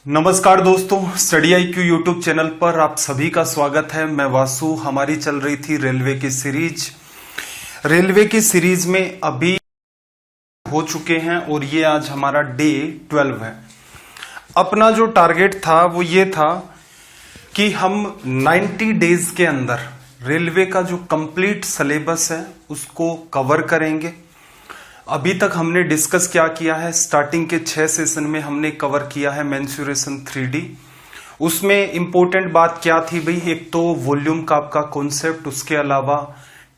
नमस्कार दोस्तों, study IQ YouTube channel पर आप सभी का स्वागत है। मैं वासु। हमारी चल रही थी रेलवे की सीरीज में अभी हो चुके हैं और ये आज हमारा डे 12 है। अपना जो टारगेट था वो ये था कि हम 90 डेज के अंदर रेलवे का जो कंप्लीट सिलेबस है उसको कवर करेंगे। अभी तक हमने डिस्कस क्या किया है, स्टार्टिंग के 6 सेशन में हमने कवर किया है मेंसुरेशन 3D। उसमें इंपॉर्टेंट बात क्या थी भाई, एक तो वॉल्यूम का आपका कॉन्सेप्ट, उसके अलावा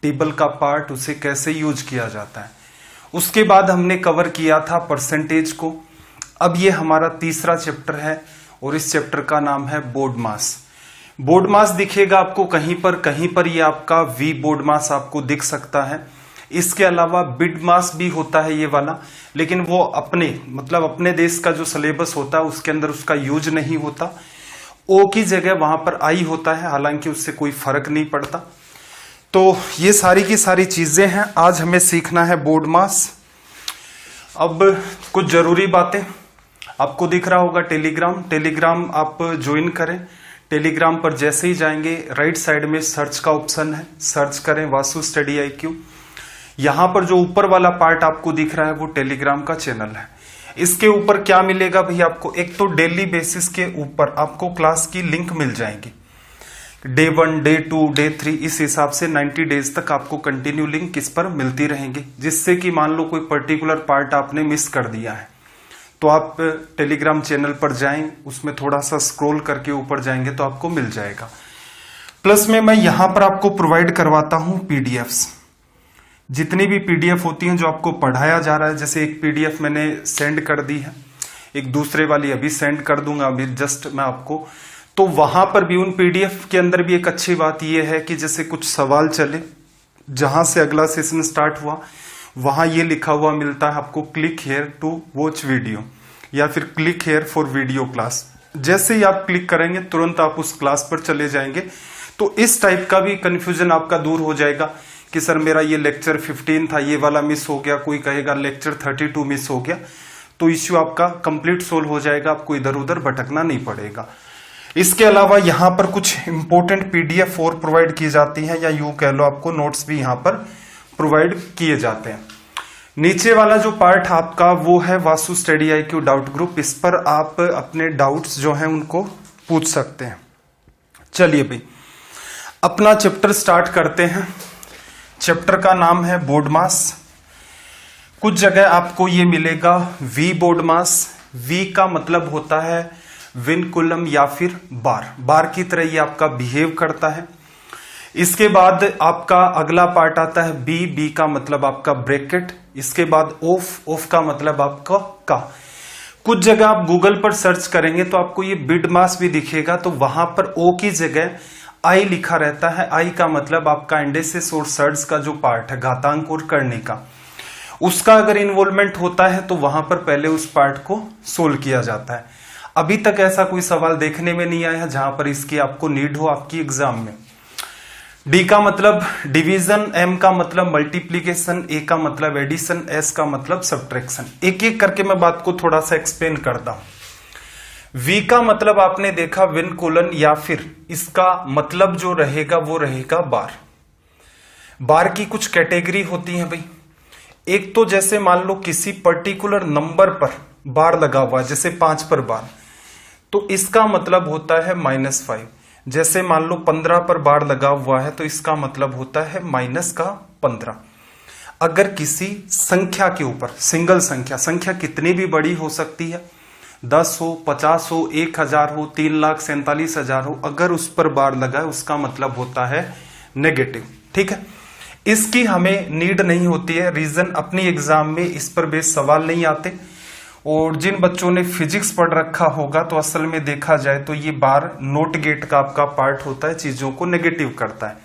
टेबल का पार्ट, उसे कैसे यूज किया जाता है। उसके बाद हमने कवर किया था परसेंटेज को। अब ये हमारा तीसरा चैप्टर है और इस चैप्टर का नाम है बोर्ड मास। बोर्ड मास दिखेगा आपको कहीं पर ये आपका वी बोर्ड मास आपको दिख सकता है। इसके अलावा बिड मास भी होता है ये वाला, लेकिन वो अपने देश का जो सिलेबस होता है उसके अंदर उसका यूज नहीं होता। ओ की जगह वहां पर आई होता है, हालांकि उससे कोई फर्क नहीं पड़ता। तो ये सारी की सारी चीजें हैं। आज हमें सीखना है बोर्ड मास। अब कुछ जरूरी बातें, आपको दिख रहा होगा टेलीग्राम आप ज्वाइन करें। टेलीग्राम पर जैसे ही जाएंगे राइट साइड में सर्च का ऑप्शन है, सर्च करें वासु स्टडी IQ। यहां पर जो ऊपर वाला पार्ट आपको दिख रहा है वो टेलीग्राम का चैनल है। इसके ऊपर क्या मिलेगा भाई आपको, एक तो डेली बेसिस के ऊपर आपको क्लास की लिंक मिल जाएगी। डे 1, डे 2, डे 3, इस हिसाब से 90 डेज तक आपको कंटिन्यू लिंक इस पर मिलती रहेंगी, जिससे कि मान लो कोई पर्टिकुलर पार्ट आपने मिस कर दिया है तो आप टेलीग्राम चैनल पर जाएं, उसमें थोड़ा सा स्क्रॉल करके ऊपर जाएंगे तो आपको मिल जाएगा। प्लस में मैं यहां पर आपको प्रोवाइड करवाता हूं PDFs। जितनी भी PDF होती हैं जो आपको पढ़ाया जा रहा है, जैसे एक PDF मैंने सेंड कर दी है, एक दूसरे वाली अभी सेंड कर दूंगा अभी जस्ट मैं आपको। तो वहां पर भी उन PDF के अंदर भी एक अच्छी बात यह है कि जैसे कुछ सवाल चले, जहां से अगला सेशन स्टार्ट हुआ वहां ये लिखा हुआ मिलता है आपको, click here to watch video या फिर click here for video class. जैसे ही आप क्लिक करेंगे तुरंत आप उस क्लास पर चले जाएंगे। तो इस टाइप का भी कंफ्यूजन आपका दूर हो जाएगा कि सर मेरा ये लेक्चर 15 था, ये वाला मिस हो गया, कोई कहेगा लेक्चर 32 मिस हो गया, तो इश्यू आपका कंप्लीट सोल्व हो जाएगा, आपको इधर उधर भटकना नहीं पड़ेगा। इसके अलावा यहाँ पर कुछ इंपॉर्टेंट PDF और प्रोवाइड की जाती हैं, या यूं कह लो आपको नोट्स भी यहाँ पर प्रोवाइड किए जाते हैं। नीचे वाला जो पार्ट आपका वो है Vasu study IQ doubt group. इस पर आप अपने डाउट्स जो हैं उनको पूछ सकते हैं। चलिए भाई अपना चैप्टर स्टार्ट करते हैं। चैप्टर का नाम है बोर्ड मास। कुछ जगह आपको ये मिलेगा वी बोर्ड मास। वी का मतलब होता है विनकुलम या फिर बार की तरह ये आपका बिहेव करता है। इसके बाद आपका अगला पार्ट आता है बी का मतलब आपका ब्रैकेट। इसके बाद ऑफ का मतलब आपका का। कुछ जगह आप गूगल पर सर्च करेंगे तो आपको ये बिड मास भी दिखेगा, तो वहां पर ओ की जगह आई लिखा रहता है। आई का मतलब आपका इंडेसिस और सर्ड्स का जो पार्ट है, घातांक और करने का, उसका अगर इन्वॉल्वमेंट होता है तो वहां पर पहले उस पार्ट को सोल्व किया जाता है। अभी तक ऐसा कोई सवाल देखने में नहीं आया जहां पर इसकी आपको नीड हो आपकी एग्जाम में। डी का मतलब डिवीजन, एम का मतलब मल्टीप्लीकेशन, ए का मतलब एडिशन, एस का मतलब सब्ट्रैक्शन। एक एक करके मैं बात को थोड़ा सा एक्सप्लेन करता हूं। वी का मतलब आपने देखा विनकुलन, या फिर इसका मतलब जो रहेगा वो रहेगा बार की कुछ कैटेगरी होती है भाई। एक तो जैसे मान लो किसी पर्टिकुलर नंबर पर बार लगा हुआ है, जैसे 5 पर बार, तो इसका मतलब होता है -5। जैसे मान लो 15 पर बार लगा हुआ है तो इसका मतलब होता है -15। अगर किसी संख्या के ऊपर, सिंगल संख्या कितनी भी बड़ी हो सकती है, 10 हो, 50 हो, 1000 हो, 3,47,000 हो, अगर उस पर बार लगा है उसका मतलब होता है नेगेटिव। ठीक है, इसकी हमें नीड नहीं होती है। रीजन, अपनी एग्जाम में इस पर बेस सवाल नहीं आते। और जिन बच्चों ने फिजिक्स पढ़ रखा होगा तो असल में देखा जाए तो ये बार नोट गेट का आपका पार्ट होता है, चीजों को नेगेटिव करता है।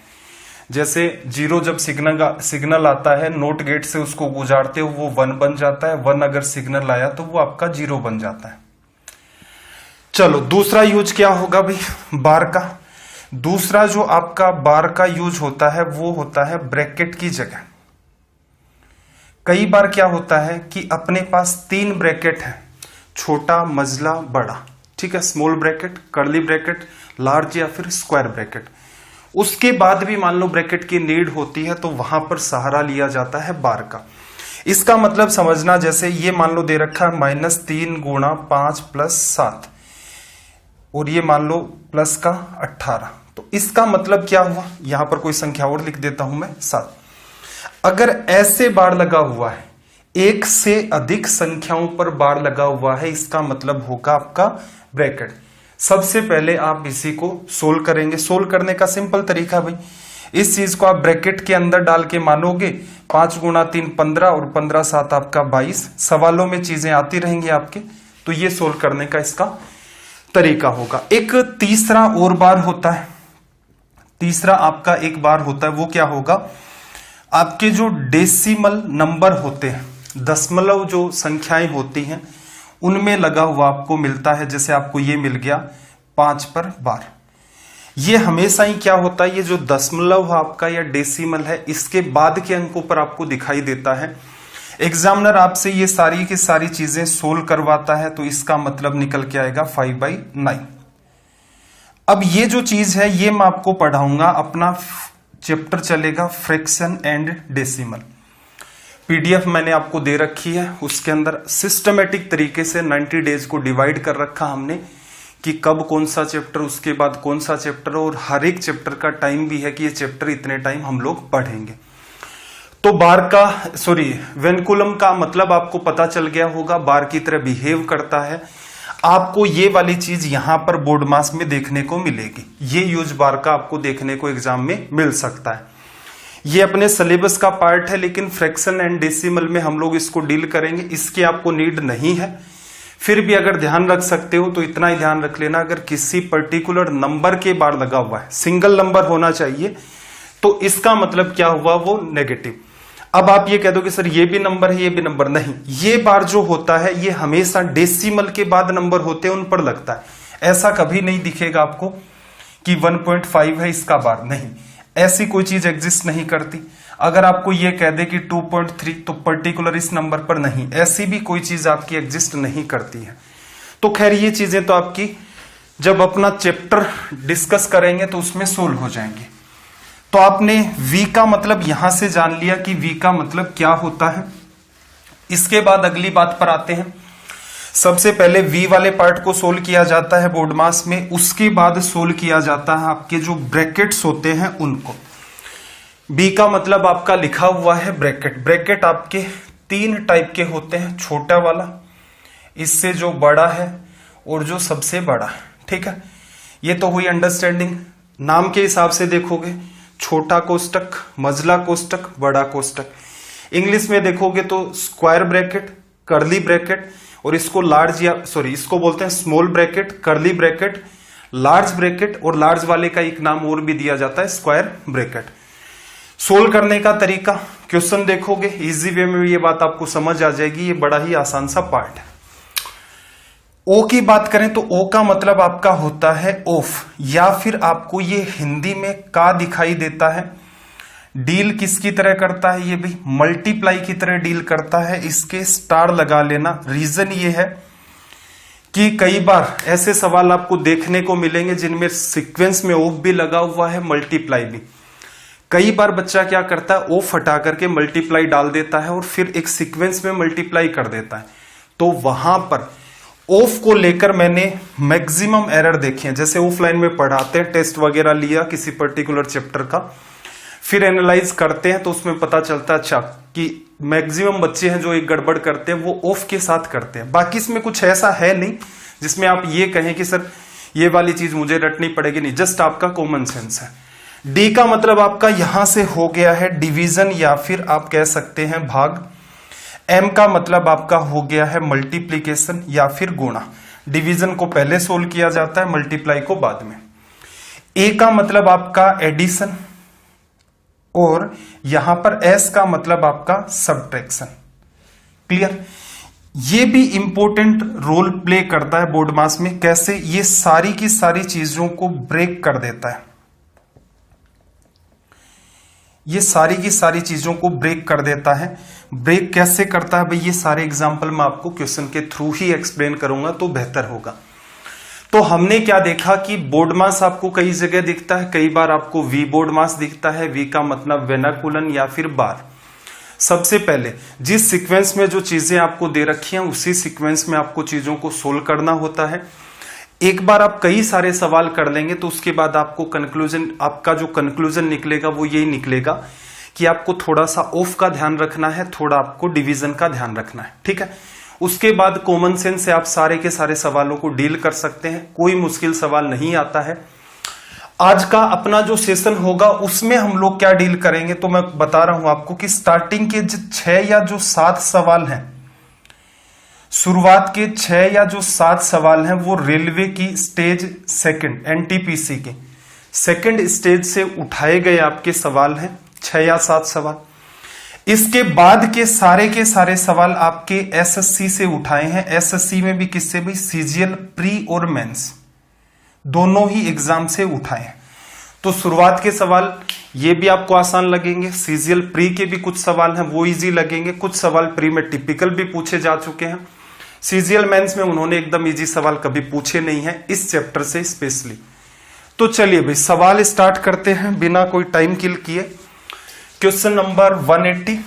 जैसे 0 जब सिग्नल आता है, नोट गेट से उसको गुजारते हो वो 1 बन जाता है। 1 अगर सिग्नल आया तो वो आपका 0 बन जाता है। चलो दूसरा यूज क्या होगा भाई बार का। दूसरा जो आपका बार का यूज होता है वो होता है ब्रैकेट की जगह। कई बार क्या होता है कि अपने पास 3 ब्रैकेट है, छोटा, मझला, बड़ा। ठीक है, small bracket, curly bracket, large या फिर स्क्वायर ब्रैकेट। उसके बाद भी मान लो ब्रैकेट की नीड होती है तो वहां पर सहारा लिया जाता है बार का। इसका मतलब समझना, जैसे ये मान लो दे रखा है -3 गुणा 5 प्लस 7 और ये मान लो प्लस का 18, तो इसका मतलब क्या हुआ, यहां पर कोई संख्या और लिख देता हूं मैं 7। अगर ऐसे बार लगा हुआ है, एक से अधिक संख्याओं पर बार लगा हुआ है, इसका मतलब होगा आपका ब्रैकेट। सबसे पहले आप इसी को सोल्व करेंगे। सोल्व करने का सिंपल तरीका भाई, इस चीज को आप ब्रैकेट के अंदर डाल के मानोगे 5 गुणा 3 15 और 15 7 आपका 22। सवालों में चीजें आती रहेंगी आपके, तो ये सोल्व करने का इसका तरीका होगा। एक तीसरा और बार होता है, तीसरा आपका एक बार होता है, वो क्या होगा, आपके जो डेसिमल नंबर होते हैं, दशमलव जो संख्याएं होती हैं, उनमें लगा हुआ आपको मिलता है। जैसे आपको ये मिल गया 5 पर बार। ये हमेशा ही क्या होता है, ये जो दशमलव आपका या डेसिमल है, इसके बाद के अंकों पर आपको दिखाई देता है। एग्जामिनर आपसे ये सारी की सारी चीजें सोल्व करवाता है, तो इसका मतलब निकल के आएगा 5/9। अब ये जो चीज है ये मैं आपको पढ़ाऊंगा, अपना चैप्टर चलेगा फ्रैक्शन एंड डेसिमल। पीडीएफ मैंने आपको दे रखी है, उसके अंदर सिस्टमेटिक तरीके से 90 डेज को डिवाइड कर रखा हमने कि कब कौन सा चैप्टर, उसके बाद कौन सा चैप्टर, और हर एक चैप्टर का टाइम भी है कि ये चैप्टर इतने टाइम हम लोग पढ़ेंगे। तो बार का वेनकुलम का मतलब आपको पता चल गया होगा, बार की तरह बिहेव करता है। आपको ये वाली चीज यहां पर बोर्ड मास में देखने को मिलेगी, ये यूज बार का आपको देखने को एग्जाम में मिल सकता है। ये अपने सिलेबस का पार्ट है, लेकिन फ्रैक्शन एंड डेसिमल में हम लोग इसको डील करेंगे, इसकी आपको नीड नहीं है। फिर भी अगर ध्यान रख सकते हो तो इतना ही ध्यान रख लेना, अगर किसी पर्टिकुलर नंबर के बार लगा हुआ है, सिंगल नंबर होना चाहिए, तो इसका मतलब क्या हुआ, वो नेगेटिव। अब आप ये कह दो कि सर ये भी नंबर है, ये भी नंबर, नहीं, ये बार जो होता है ये हमेशा डेसिमल के बाद नंबर होते हैं उन पर लगता है। ऐसा कभी नहीं दिखेगा आपको कि 1.5 है इसका बार, नहीं, ऐसी कोई चीज एग्जिस्ट नहीं करती। अगर आपको ये कह दे कि 2.3 तो पर्टिकुलर इस नंबर पर, नहीं, ऐसी भी कोई चीज आपकी एग्जिस्ट नहीं करती है। तो खैर ये चीजें तो आपकी जब अपना चैप्टर डिस्कस करेंगे तो उसमें सोल्व हो जाएंगे। तो आपने V का मतलब यहां से जान लिया कि V का मतलब क्या होता है। इसके बाद अगली बात पर आते हैं। सबसे पहले V वाले पार्ट को सोल्व किया जाता है बोर्ड मास में, उसके बाद सोल्व किया जाता है आपके जो ब्रैकेट्स होते हैं उनको। B का मतलब आपका लिखा हुआ है ब्रैकेट। ब्रैकेट आपके 3 टाइप के होते हैं, छोटा वाला, इससे जो बड़ा है और जो सबसे बड़ा है, ठीक है। ये तो हुई अंडरस्टैंडिंग। नाम के हिसाब से देखोगे, छोटा कोष्टक, मझला कोष्टक, बड़ा कोष्टक। इंग्लिश में देखोगे तो स्क्वायर ब्रैकेट, कर्ली ब्रैकेट, और इसको लार्ज या इसको बोलते हैं small bracket, curly bracket, large bracket, और लार्ज वाले का एक नाम और भी दिया जाता है स्क्वायर ब्रैकेट। सोल्व करने का तरीका, क्वेश्चन देखोगे इजी वे में ये बात आपको समझ आ जाएगी, ये बड़ा ही आसान सा पार्ट है। ओ की बात करें तो ओ का मतलब आपका होता है ऑफ, या फिर आपको ये हिंदी में का दिखाई देता है। डील किसकी तरह करता है, ये भी मल्टीप्लाई की तरह डील करता है। इसके स्टार लगा लेना। रीजन ये है कि कई बार ऐसे सवाल आपको देखने को मिलेंगे जिनमें सीक्वेंस में ऑफ भी लगा हुआ है, मल्टीप्लाई भी। कई बार बच्चा क्या करता है, ऑफ हटा करके मल्टीप्लाई डाल देता है और फिर एक सीक्वेंस में मल्टीप्लाई कर देता है। तो वहां पर ऑफ को लेकर मैंने मैक्सिमम एरर देखे हैं। जैसे ऑफलाइन में पढ़ाते हैं, टेस्ट वगैरह लिया किसी पर्टिकुलर चैप्टर का, फिर एनालाइज करते हैं तो उसमें पता चलता है अच्छा कि मैक्सिमम बच्चे हैं जो एक गड़बड़ करते हैं वो ऑफ के साथ करते हैं। बाकी इसमें कुछ ऐसा है नहीं जिसमें आप ये कहें कि सर ये वाली चीज मुझे रटनी पड़ेगी, नहीं, जस्ट आपका कॉमन सेंस है। डी का मतलब आपका यहां से हो गया है डिवीजन या फिर आप कह सकते हैं भाग। एम का मतलब आपका हो गया है मल्टीप्लीकेशन या फिर गुणा। डिवीजन को पहले सोल्व किया जाता है, मल्टीप्लाई को बाद में। ए का मतलब आपका एडिशन, और यहां पर एस का मतलब आपका सब्ट्रैक्शन। क्लियर? ये भी इंपॉर्टेंट रोल प्ले करता है बोर्ड मास में। कैसे? ये सारी की सारी चीजों को ब्रेक कर देता है। ये सारी की सारी चीजों को ब्रेक कर देता है। ब्रेक कैसे करता है भाई, ये सारे एग्जांपल मैं आपको क्वेश्चन के थ्रू ही एक्सप्लेन करूंगा तो बेहतर होगा। तो हमने क्या देखा कि बोर्ड मास आपको कई जगह दिखता है, कई बार आपको वी बोर्ड मास दिखता है। वी का मतलब वेनाकुलन या फिर बार। सबसे पहले जिस सीक्वेंस में जो चीजें आपको दे रखी हैं उसी सीक्वेंस में आपको चीजों को सोल्व करना होता है। एक बार आप कई सारे सवाल कर लेंगे तो उसके बाद आपको कंक्लूजन, आपका जो कंक्लूजन निकलेगा वो यही निकलेगा कि आपको थोड़ा सा ऑफ का ध्यान रखना है, थोड़ा आपको डिवीजन का ध्यान रखना है। ठीक है, उसके बाद कॉमन सेंस से आप सारे के सारे सवालों को डील कर सकते हैं, कोई मुश्किल सवाल नहीं आता है। आज का अपना जो सेशन होगा उसमें हम लोग क्या डील करेंगे, तो मैं बता रहा हूं आपको कि स्टार्टिंग के 6 या जो 7 सवाल हैं, शुरुआत के 6 या जो 7 सवाल हैं वो रेलवे की स्टेज सेकंड, एनटीपीसी की सेकंड स्टेज से उठाए गए आपके सवाल हैं, 6 या 7 सवाल। इसके बाद के सारे सवाल आपके एसएससी से उठाए हैं। एसएससी में भी किससे भी, सीजीएल प्री और मेंस दोनों ही एग्जाम से उठाए हैं। तो शुरुआत के सवाल ये भी आपको आसान लगेंगे, सीजीएल प्री के भी कुछ सवाल हैं वो इजी लगेंगे, कुछ सवाल प्री में टिपिकल भी पूछे जा चुके हैं। सीजीएल मेंस में उन्होंने एकदम इजी सवाल कभी पूछे नहीं है इस चैप्टर से स्पेशली। तो चलिए भाई सवाल स्टार्ट करते हैं बिना कोई टाइम किल किए। Question number 180।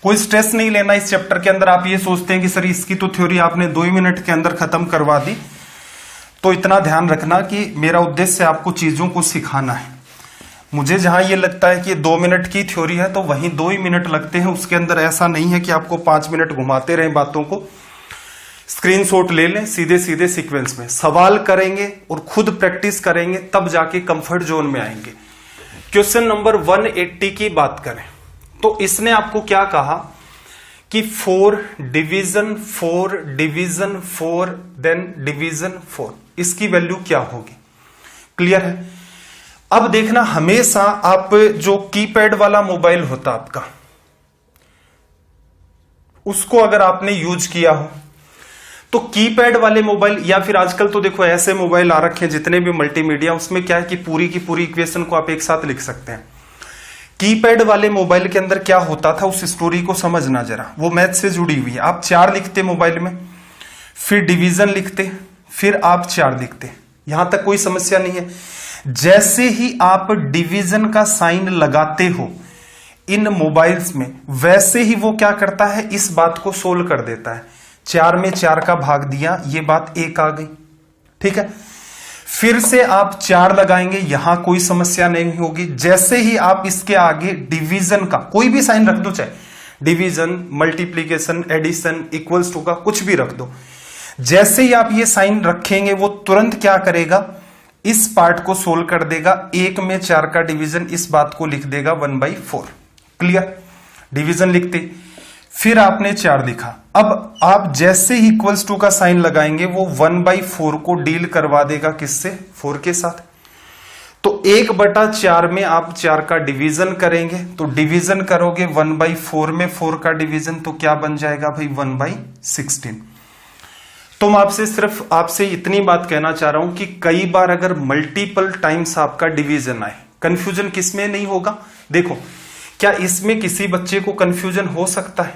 कोई स्ट्रेस नहीं लेना इस चैप्टर के अंदर। आप ये सोचते हैं कि सर इसकी तो थ्योरी आपने 2 ही मिनट के अंदर खत्म करवा दी, तो इतना ध्यान रखना कि मेरा उद्देश्य आपको चीजों को सिखाना है। मुझे जहां ये लगता है कि 2 मिनट की थ्योरी है तो वहीं 2 ही मिनट लगते हैं, उसके अंदर ऐसा नहीं है कि आपको 5 मिनट घुमाते रहे बातों को। स्क्रीनशॉट ले लें, सीधे सीधे सीक्वेंस में सवाल करेंगे और खुद प्रैक्टिस करेंगे, तब जाके कंफर्ट जोन में आएंगे। क्वेश्चन नंबर 180 की बात करें तो इसने आपको क्या कहा कि 4 डिवीजन 4 डिवीजन 4 देन डिवीजन 4, इसकी वैल्यू क्या होगी। क्लियर है। अब देखना, हमेशा आप जो कीपैड वाला मोबाइल होता आपका, उसको अगर आपने यूज किया हो तो कीपैड वाले मोबाइल, या फिर आजकल तो देखो ऐसे मोबाइल आ रखे हैं जितने भी मल्टीमीडिया, उसमें क्या है कि पूरी की पूरी इक्वेशन को आप एक साथ लिख सकते हैं। कीपैड वाले मोबाइल के अंदर क्या होता था उस स्टोरी को समझना जरा, वो मैथ से जुड़ी हुई है। आप 4 लिखते मोबाइल में, फिर डिवीजन लिखते, फिर आप 4 लिखते, यहां तक कोई समस्या नहीं है। जैसे ही आप डिवीजन का साइन लगाते हो इन मोबाइल्स में, वैसे ही वो क्या करता है, इस बात को सोल्व कर देता है। 4 में 4 का भाग दिया, ये बात 1 आ गई। ठीक है, फिर से आप 4 लगाएंगे, यहां कोई समस्या नहीं होगी। जैसे ही आप इसके आगे डिवीजन का कोई भी साइन रख दो, चाहे division, multiplication, addition, equals to का कुछ भी रख दो, जैसे ही आप ये साइन रखेंगे वो तुरंत क्या करेगा, इस पार्ट को सोल्व कर देगा। 1 में 4 का डिवीजन, इस बात को लिख देगा 1/4। क्लियर। डिवीजन लिखते, फिर आपने 4 लिखा, अब आप जैसे ही इक्वल्स टू का साइन लगाएंगे वो 1/4 को डील करवा देगा किससे, 4 के साथ। तो 1/4 में आप 4 का डिवीजन करेंगे, तो डिवीजन करोगे 1/4 में 4 का डिवीजन, तो क्या बन जाएगा भाई 1/16। तो मैं आपसे इतनी बात कहना चाह रहा हूं कि कई बार अगर मल्टीपल टाइम्स आपका डिवीजन आए, कंफ्यूजन किसमें नहीं होगा। देखो, क्या इसमें किसी बच्चे को कंफ्यूजन हो सकता है,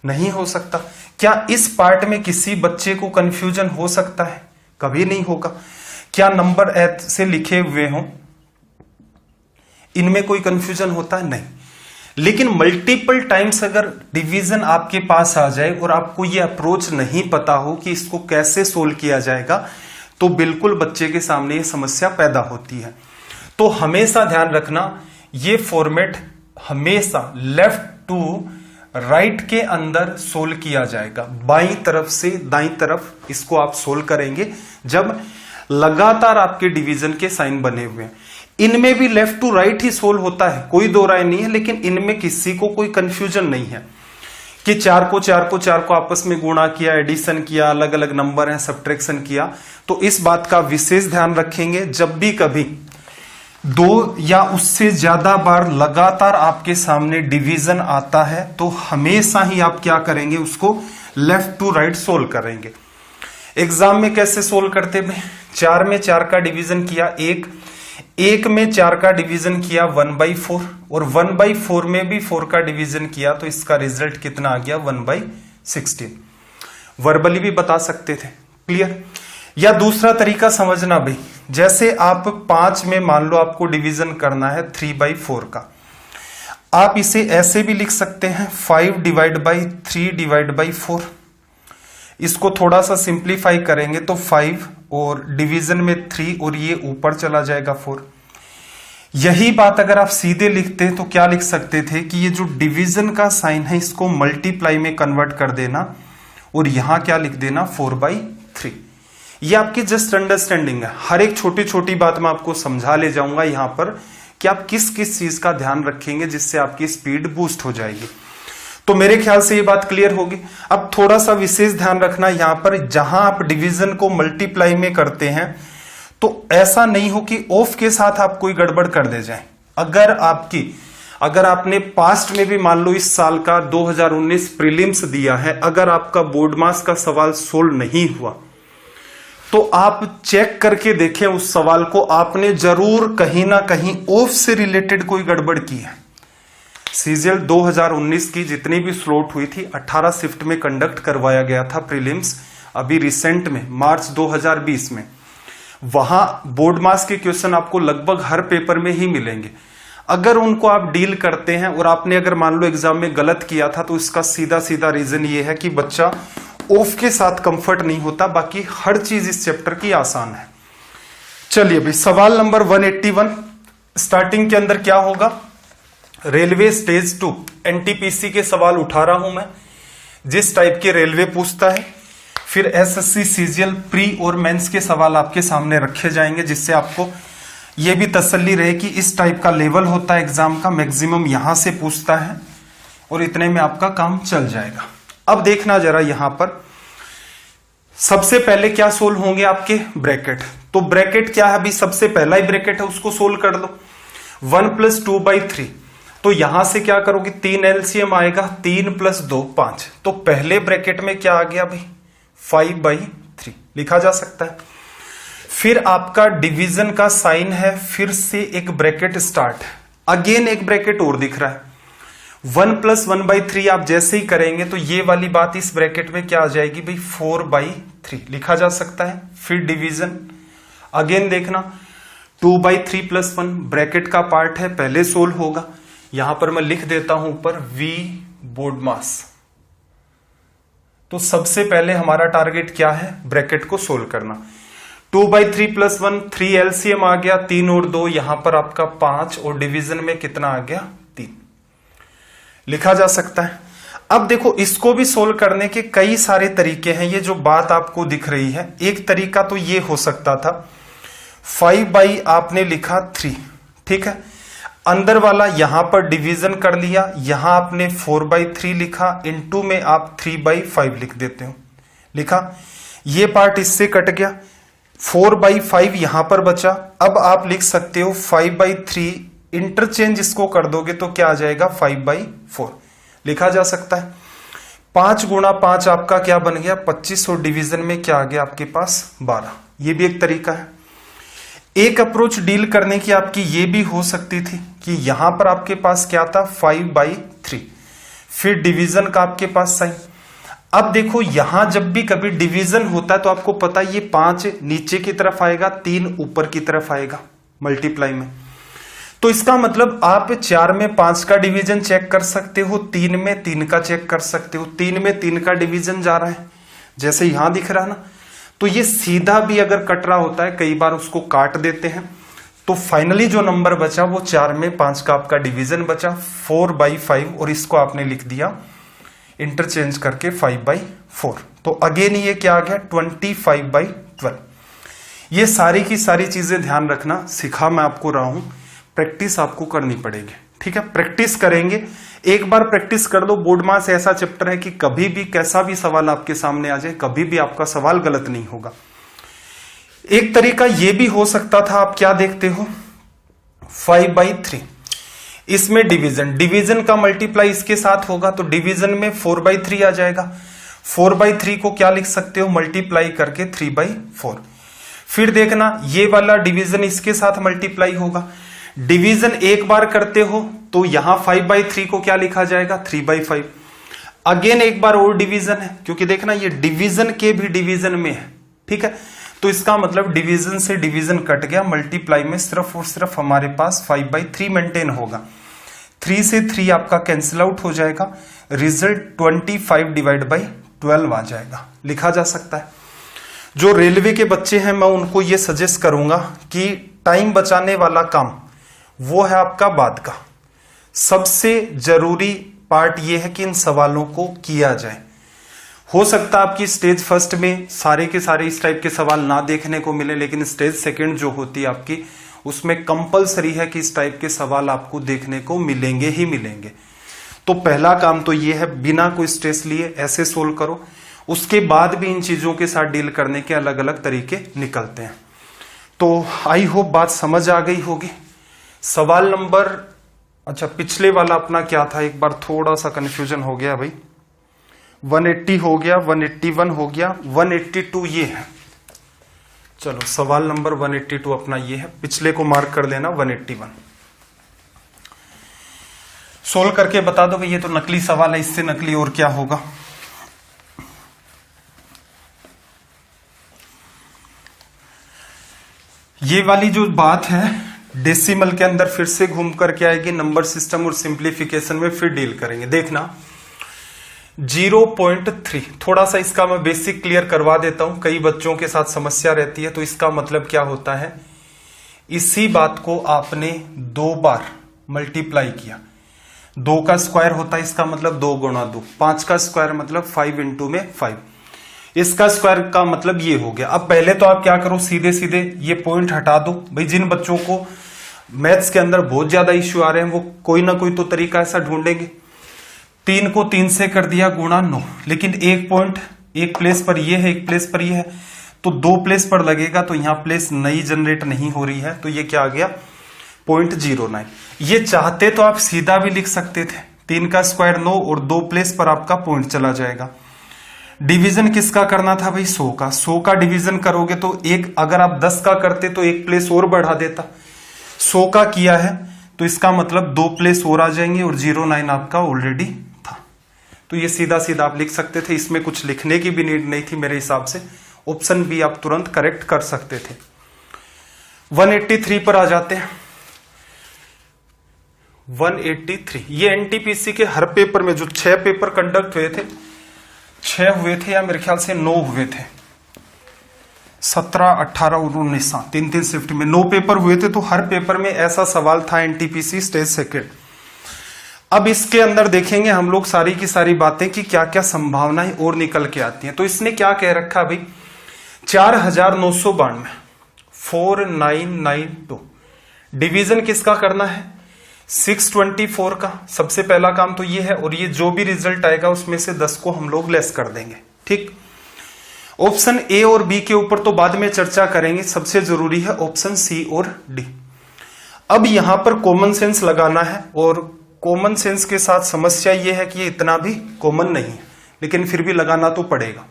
नहीं हो सकता। क्या इस पार्ट में किसी बच्चे को कंफ्यूजन हो सकता है, कभी नहीं होगा। क्या नंबर ऐसे लिखे हुए हों, इनमें कोई कंफ्यूजन होता है, नहीं। लेकिन मल्टीपल टाइम्स अगर डिवीजन आपके पास आ जाए और आपको ये अप्रोच नहीं पता हो कि इसको कैसे सोल्व किया जाएगा, तो बिल्कुल बच्चे के सामने ये समस्या पैदा होती है। तो हमेशा ध्यान रखना, ये फॉर्मेट हमेशा लेफ्ट टू राइट के अंदर सोल्व किया जाएगा। बाईं तरफ से दाईं तरफ इसको आप सोल्व करेंगे जब लगातार आपके डिवीजन के साइन बने हुए हैं। इनमें भी लेफ्ट टू राइट ही सोल्व होता है, कोई दो राय नहीं है, लेकिन इनमें किसी को कोई कंफ्यूजन नहीं है कि 4 को आपस में गुणा किया, एडिशन किया, अलग अलग नंबर है, सब्ट्रैक्शन किया। तो इस बात का विशेष ध्यान रखेंगे, जब भी कभी 2 या उससे ज्यादा बार लगातार आपके सामने डिवीजन आता है तो हमेशा ही आप क्या करेंगे, उसको लेफ्ट टू राइट सोल्व करेंगे। एग्जाम में कैसे सोल्व करते हैं, 4 में 4 का डिवीजन किया 1 में 4 का डिवीजन किया 1/4, और 1/4 में भी 4 का डिवीजन किया, तो इसका रिजल्ट कितना आ गया 1/16। वर्बली भी बता सकते थे। क्लियर? या दूसरा तरीका समझना भाई, जैसे आप 5 में मान लो आपको डिवीजन करना है 3/4 का, आप इसे ऐसे भी लिख सकते हैं 5 डिवाइड बाई 3 डिवाइड बाई 4। इसको थोड़ा सा सिंप्लीफाई करेंगे तो 5 और डिवीजन में 3 और ये ऊपर चला जाएगा 4। यही बात अगर आप सीधे लिखते तो क्या लिख सकते थे कि ये जो डिवीजन का साइन है इसको मल्टीप्लाई में कन्वर्ट कर देना और यहां क्या लिख देना 4/3। ये आपकी जस्ट अंडरस्टैंडिंग है। हर एक छोटी छोटी बात मैं आपको समझा ले जाऊंगा यहां पर कि आप किस किस चीज का ध्यान रखेंगे जिससे आपकी स्पीड बूस्ट हो जाएगी। तो मेरे ख्याल से ये बात क्लियर होगी। अब थोड़ा सा विशेष ध्यान रखना यहां पर, जहां आप डिवीजन को मल्टीप्लाई में करते हैं तो ऐसा नहीं हो कि ऑफ के साथ आप कोई गड़बड़ कर दे जाए। अगर आपने पास्ट में भी मान लो इस साल का 2019 प्रीलिम्स दिया है, अगर आपका बोर्ड मास का सवाल सोल्व नहीं हुआ तो आप चेक करके देखें उस सवाल को, आपने जरूर कहीं ना कहीं ऑफ से रिलेटेड कोई गड़बड़ की है। सीजीएल 2019 की जितनी भी स्लॉट हुई थी 18 शिफ्ट में कंडक्ट करवाया गया था प्रीलिम्स, अभी रिसेंट में मार्च 2020 में। वहां बोर्ड मास के क्वेश्चन आपको लगभग हर पेपर में ही मिलेंगे। अगर उनको आप डील करते हैं और आपने अगर मान लो एग्जाम में गलत किया था तो इसका सीधा सीधा रीजन ये है कि बच्चा ऑफ के साथ कंफर्ट नहीं होता। बाकी हर चीज इस चैप्टर की आसान है। चलिए भाई, सवाल नंबर 181 स्टार्टिंग के अंदर क्या होगा, रेलवे स्टेज 2 एनटीपीसी के सवाल उठा रहा हूं मैं, जिस टाइप के रेलवे पूछता है। फिर एसएससी सीजीएल प्री और मेंस के सवाल आपके सामने रखे जाएंगे, जिससे आपको यह भी तसल्ली रहे कि इस टाइप का लेवल होता है एग्जाम का, मैक्सिमम यहां से पूछता है और इतने में आपका काम चल जाएगा। अब देखना जरा यहां पर सबसे पहले क्या सोल्व होंगे आपके ब्रैकेट। तो ब्रैकेट क्या है अभी, सबसे पहला ही ब्रैकेट है उसको सोल्व कर लो। 1 + 2/3, तो यहां से क्या करोगे 3 एलसीएम आएगा, 3 + 2 5। तो पहले ब्रैकेट में क्या आ गया भाई 5/3 लिखा जा सकता है। फिर आपका डिवीजन का साइन है, फिर से एक ब्रैकेट स्टार्ट, अगेन एक ब्रैकेट और दिख रहा है। 1 + 1/3 आप जैसे ही करेंगे तो ये वाली बात इस ब्रैकेट में क्या आ जाएगी भाई 4/3 लिखा जा सकता है। फिर डिवीजन अगेन देखना 2/3 + 1 ब्रैकेट का पार्ट है, पहले सोल्व होगा। यहां पर मैं लिख देता हूं ऊपर V बोर्ड मास। तो सबसे पहले हमारा टारगेट क्या है, ब्रैकेट को सोल्व करना। 2/3 + 1 3 एलसीएम आ गया, 3 और 2 यहां पर आपका 5 और डिवीजन में कितना आ गया 3 लिखा जा सकता है। अब देखो इसको भी सोल्व करने के कई सारे तरीके हैं। ये जो बात आपको दिख रही है, एक तरीका तो ये हो सकता था 5/ आपने लिखा 3, ठीक है, अंदर वाला यहां पर डिवीजन कर लिया, यहां आपने 4/3 लिखा, इनटू में आप 3/5 लिख देते हो, लिखा, ये पार्ट इससे कट गया, 4/5 यहां पर बचा। अब आप लिख सकते हो 5/3, इंटरचेंज इसको कर दोगे तो क्या आ जाएगा 5/4 लिखा जा सकता है। 5 × 5 आपका क्या बन गया 25 और डिवीजन में क्या आ गया आपके पास 12। ये भी एक तरीका है। एक अप्रोच डील करने की आपकी ये भी हो सकती थी कि यहां पर आपके पास क्या था 5/3, फिर डिवीजन का आपके पास साइन। अब देखो यहां जब भी कभी डिवीजन होता है तो आपको पता है ये 5 नीचे की तरफ आएगा, 3 ऊपर की तरफ आएगा मल्टीप्लाई में। तो इसका मतलब आप 4 में 5 का डिवीजन चेक कर सकते हो, 3 में 3 का चेक कर सकते हो। 3 में 3 का डिवीजन जा रहा है जैसे यहां दिख रहा है ना, तो ये सीधा भी अगर कट रहा होता है, कई बार उसको काट देते हैं, तो फाइनली जो नंबर बचा वो 4 में 5 का आपका डिवीजन बचा 4/5 और इसको आपने लिख दिया इंटरचेंज करके 5/4। तो अगेन ये क्या आ गया 25/12। ये सारी की सारी चीजें ध्यान रखना, सिखा मैं आपको रहा हूं, प्रैक्टिस आपको करनी पड़ेगी, ठीक है। प्रैक्टिस करेंगे, एक बार प्रैक्टिस कर दो। बोर्ड मास ऐसा चैप्टर है कि कभी भी कैसा भी सवाल आपके सामने आ जाए, कभी भी आपका सवाल गलत नहीं होगा। एक तरीका यह भी हो सकता था, आप क्या देखते हो 5/3, इसमें डिवीजन का मल्टीप्लाई इसके साथ होगा तो डिवीजन में 4/3 आ जाएगा। 4/3 को क्या लिख सकते हो मल्टीप्लाई करके 3/4। फिर देखना ये वाला डिवीजन इसके साथ मल्टीप्लाई होगा, डिवीजन एक बार करते हो तो यहां 5/3 को क्या लिखा जाएगा 3/5। अगेन एक बार और डिवीजन है, क्योंकि देखना ये डिवीजन के भी डिवीजन में है, ठीक है। तो इसका मतलब डिवीजन से डिवीजन कट गया, मल्टीप्लाई में सिर्फ और सिर्फ हमारे पास 5/3 मेंटेन होगा। 3 से 3 आपका कैंसिल आउट हो जाएगा, रिजल्ट 25/12 आ जाएगा, लिखा जा सकता है। जो रेलवे के बच्चे हैं मैं उनको ये सजेस्ट करूंगा कि टाइम बचाने वाला काम वो है आपका बाद का। सबसे जरूरी पार्ट ये है कि इन सवालों को किया जाए। हो सकता है आपकी स्टेज फर्स्ट में सारे के सारे इस टाइप के सवाल ना देखने को मिले, लेकिन स्टेज सेकंड जो होती है आपकी, उसमें कंपलसरी है कि इस टाइप के सवाल आपको देखने को मिलेंगे ही मिलेंगे। तो पहला काम तो ये है, बिना कोई स्ट्रेस लिए ऐसे सोल्व करो। उसके बाद भी इन चीजों के साथ डील करने के अलग अलग तरीके निकलते हैं। तो आई होप बात समझ आ गई होगी। सवाल नंबर, अच्छा पिछले वाला अपना क्या था, एक बार थोड़ा सा कंफ्यूजन हो गया भाई। 180 हो गया, 181 हो गया, 182 ये है। चलो सवाल नंबर 182 अपना ये है, पिछले को मार्क कर लेना 181। सोल्व करके बता दो भाई, ये तो नकली सवाल है, इससे नकली और क्या होगा। ये वाली जो बात है डेसिमल के अंदर फिर से घूम करके आएगी, नंबर सिस्टम और सिंप्लीफिकेशन में फिर डील करेंगे। देखना 0.3, थोड़ा सा इसका मैं बेसिक क्लियर करवा देता हूं, कई बच्चों के साथ समस्या रहती है। तो इसका मतलब क्या होता है, इसी बात को आपने 2 बार मल्टीप्लाई किया, 2 का स्क्वायर होता है, इसका मतलब 2 गुणा 2, 5 का स्क्वायर मतलब 5 इंटू में 5, इसका स्क्वायर का मतलब ये हो गया। अब पहले तो आप क्या करो, सीधे सीधे ये पॉइंट हटा दो भाई। जिन बच्चों को मैथ्स के अंदर बहुत ज्यादा इश्यू आ रहे हैं वो कोई ना कोई तो तरीका ऐसा ढूंढेंगे। 3 को 3 से कर दिया गुणा 9, लेकिन एक पॉइंट एक प्लेस पर ये है, एक प्लेस पर ये है, तो 2 प्लेस पर लगेगा, तो यहां प्लेस नई जनरेट नहीं हो रही है, तो ये क्या आ गया 0.09। ये चाहते तो आप सीधा भी लिख सकते थे, 3 का स्क्वायर 9 और 2 प्लेस पर आपका पॉइंट चला जाएगा। डिवीजन किसका करना था भाई, 100 का। 100 का डिवीजन करोगे तो एक, अगर आप 10 का करते तो एक प्लेस और बढ़ा देता। 100 का किया है तो इसका मतलब 2 प्लेस और आ जाएंगे और 09 आपका ऑलरेडी था। तो ये सीधा सीधा आप लिख सकते थे, इसमें कुछ लिखने की भी नीड नहीं थी मेरे हिसाब से। ऑप्शन बी आप तुरंत करेक्ट कर सकते थे। 183 पर आ जाते हैं। 183 ये एनटीपीसी के हर पेपर में जो 6 पेपर कंडक्ट हुए थे, 6 हुए थे या मेरे ख्याल से 9 हुए थे, 17, 18 और 19, 3 शिफ्ट में 9 पेपर हुए थे। तो हर पेपर में ऐसा सवाल था एनटीपीसी स्टेज सेकंड। अब इसके अंदर देखेंगे हम लोग सारी की सारी बातें कि क्या क्या संभावनाएं और निकल के आती हैं। तो इसने क्या कह रखा भाई, 4992, 4992 डिवीजन किसका करना है, 624 का। सबसे पहला काम तो ये है, और ये जो भी रिजल्ट आएगा उसमें से 10 को हम लोग लेस कर देंगे, ठीक। ऑप्शन ए और बी के ऊपर तो बाद में चर्चा करेंगे, सबसे जरूरी है ऑप्शन सी और डी। अब यहां पर कॉमन सेंस लगाना है, और कॉमन सेंस के साथ समस्या ये है कि ये इतना भी कॉमन नहीं है, लेकिन फिर भी लगाना तो पड़ेगा।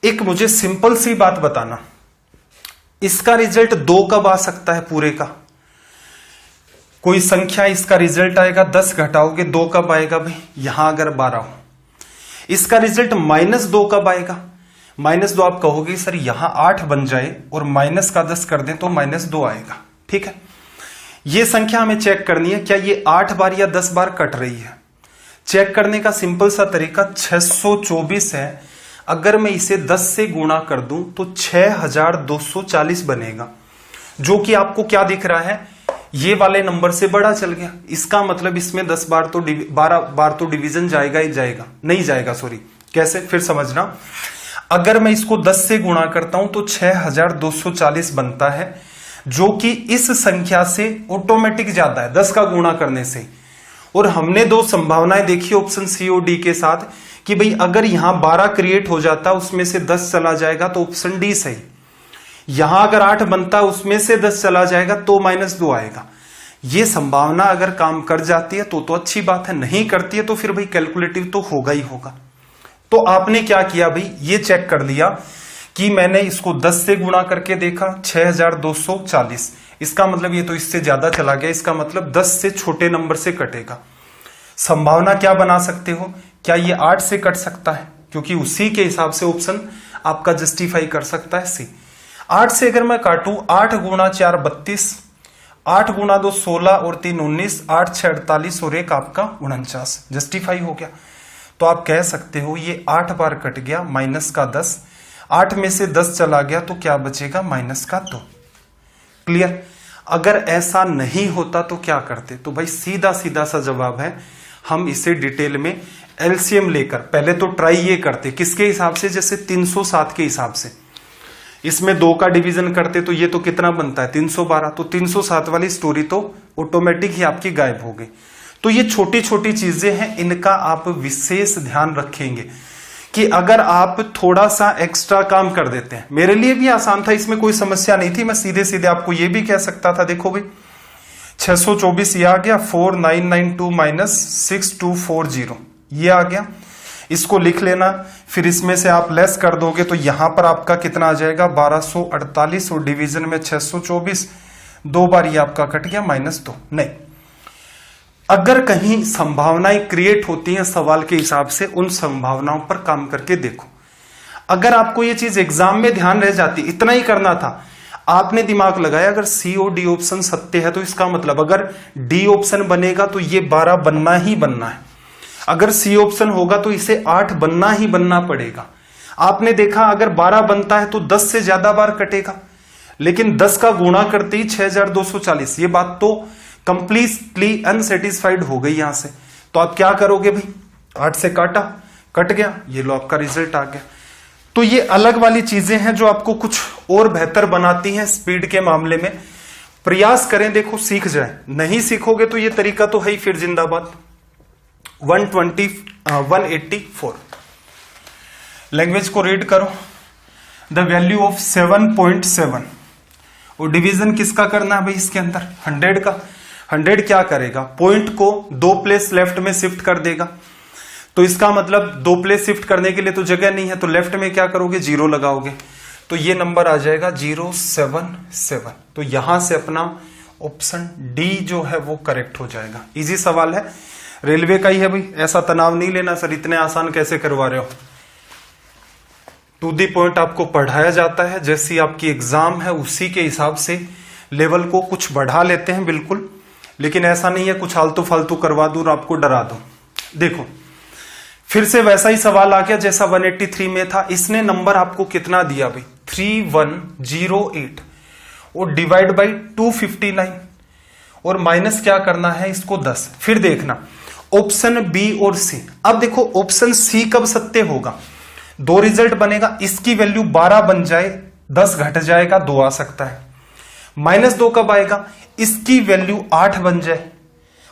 एक मुझे सिंपल सी बात बताना, इसका रिजल्ट 2 कब आ सकता है पूरे का, कोई संख्या इसका रिजल्ट आएगा 10 घटाओगे 2 कब आएगा भाई, यहां अगर 12 हो। इसका रिजल्ट -2 कब आएगा, -2 आप कहोगे सर यहां 8 बन जाए और माइनस का 10 कर दें तो -2 आएगा, ठीक है। यह संख्या हमें चेक करनी है, क्या ये 8 बार या 10 बार कट रही है। चेक करने का सिंपल सा तरीका 624 है, अगर मैं इसे 10 से गुणा कर दूं तो 6240 बनेगा, जो कि आपको क्या दिख रहा है, ये वाले नंबर से बड़ा चल गया। इसका मतलब इसमें 10 बार तो 12 बार तो डिवीजन जाएगा ही जाएगा, नहीं जाएगा सॉरी, कैसे फिर समझना। अगर मैं इसको 10 से गुणा करता हूं तो 6240 बनता है, जो कि इस संख्या से ऑटोमेटिक ज्यादा है 10 का गुणा करने से। और हमने 2 संभावनाएं देखी ऑप्शन सी और डी के साथ कि भाई अगर यहां 12 क्रिएट हो जाता उसमें से 10 चला जाएगा तो ऑप्शन डी सही। यहां अगर 8 बनता उसमें से 10 चला जाएगा तो -2 आएगा। ये संभावना अगर काम कर जाती है तो अच्छी बात है, नहीं करती है तो फिर भाई कैलकुलेटिव तो होगा ही होगा। तो आपने क्या किया भाई, ये चेक कर लिया कि मैंने इसको 10 से गुणा करके देखा 6240, इसका मतलब ये तो इससे ज्यादा चला गया, इसका मतलब 10 से छोटे नंबर से कटेगा। संभावना क्या बना सकते हो क्या ये 8 से कट सकता है? क्योंकि उसी के हिसाब से ऑप्शन आपका जस्टिफाई कर सकता है सी। 8 से अगर मैं काटूं, 8 गुणा 4 32, 8 गुणा 2 16 और 3 19, 8 6 48 और 1 आपका 49, जस्टिफाई हो गया। तो आप कह सकते हो ये 8 बार कट गया, माइनस का 10, 8 में से 10 चला गया तो क्या बचेगा? माइनस का 2। क्लियर? अगर ऐसा नहीं होता तो क्या करते? तो भाई सीधा सीधा सा जवाब है, हम इसे डिटेल में एलसीएम लेकर पहले तो ट्राई ये करते, किसके हिसाब से? जैसे 307 के हिसाब से। इसमें 2 का डिवीजन करते तो ये तो कितना बनता है? 312। तो 307 वाली स्टोरी तो ऑटोमेटिक ही आपकी गायब हो गई। तो ये छोटी छोटी चीजें हैं, इनका आप विशेष ध्यान रखेंगे कि अगर आप थोड़ा सा एक्स्ट्रा काम कर देते हैं। मेरे लिए भी आसान था, इसमें कोई समस्या नहीं थी, मैं सीधे सीधे आपको ये भी कह सकता था, देखो भाई 624 ये आ गया, 4992 माइनस 6240 ये आ गया, इसको लिख लेना। फिर इसमें से आप लेस कर दोगे तो यहां पर आपका कितना आ जाएगा? 1248 और डिवीजन में 624, 2 बार ये आपका कट गया, -2। नहीं, अगर कहीं संभावनाएं क्रिएट होती हैं सवाल के हिसाब से, उन संभावनाओं पर काम करके देखो। अगर आपको ये चीज एग्जाम में ध्यान रह जाती, इतना ही करना था, आपने दिमाग लगाया अगर सी और डी ऑप्शन सत्य है तो इसका मतलब अगर डी ऑप्शन बनेगा तो ये 12 बनना ही बनना है, अगर सी ऑप्शन होगा तो इसे 8 बनना ही बनना पड़ेगा। आपने देखा अगर 12 बनता है तो 10 से ज्यादा बार कटेगा, लेकिन 10 का गुणा करते ही 6240, ये बात तो कंप्लीटली अनसेटिस्फाइड हो गई यहां से। तो आप क्या करोगे भाई? 8 से काटा, कट गया, ये लो आपका रिजल्ट आ गया। तो ये अलग वाली चीजें हैं जो आपको कुछ और बेहतर बनाती हैं स्पीड के मामले में। प्रयास करें, देखो सीख जाए। नहीं सीखोगे तो ये तरीका तो है ही, फिर जिंदाबाद। 184 लैंग्वेज को रीड करो। द वैल्यू ऑफ 7.7 और डिवीजन किसका करना है भाई? इसके अंदर 100 का। 100 क्या करेगा? पॉइंट को 2 प्लेस लेफ्ट में शिफ्ट कर देगा। तो इसका मतलब 2 प्लेस शिफ्ट करने के लिए तो जगह नहीं है, तो लेफ्ट में क्या करोगे? 0 लगाओगे, तो ये नंबर आ जाएगा 077। तो यहां से अपना ऑप्शन डी जो है वो करेक्ट हो जाएगा। इजी सवाल है, रेलवे का ही है भाई, ऐसा तनाव नहीं लेना सर इतने आसान कैसे करवा रहे हो। टू दी पॉइंट आपको पढ़ाया जाता है, जैसी आपकी एग्जाम है उसी के हिसाब से लेवल को कुछ बढ़ा लेते हैं बिल्कुल, लेकिन ऐसा नहीं है कुछ आलतू फालतू करवा दूं और आपको डरा दूं। देखो फिर से वैसा ही सवाल आ गया जैसा 183 में था। इसने नंबर आपको कितना दिया भाई? 3108 और डिवाइड बाई 259 और माइनस क्या करना है इसको 10। फिर देखना ऑप्शन बी और सी। अब देखो ऑप्शन सी कब सत्य होगा? 2 रिजल्ट बनेगा, इसकी वैल्यू 12 बन जाए, 10 घट जाएगा, 2 आ सकता है। -2 कब आएगा? इसकी वैल्यू 8 बन जाए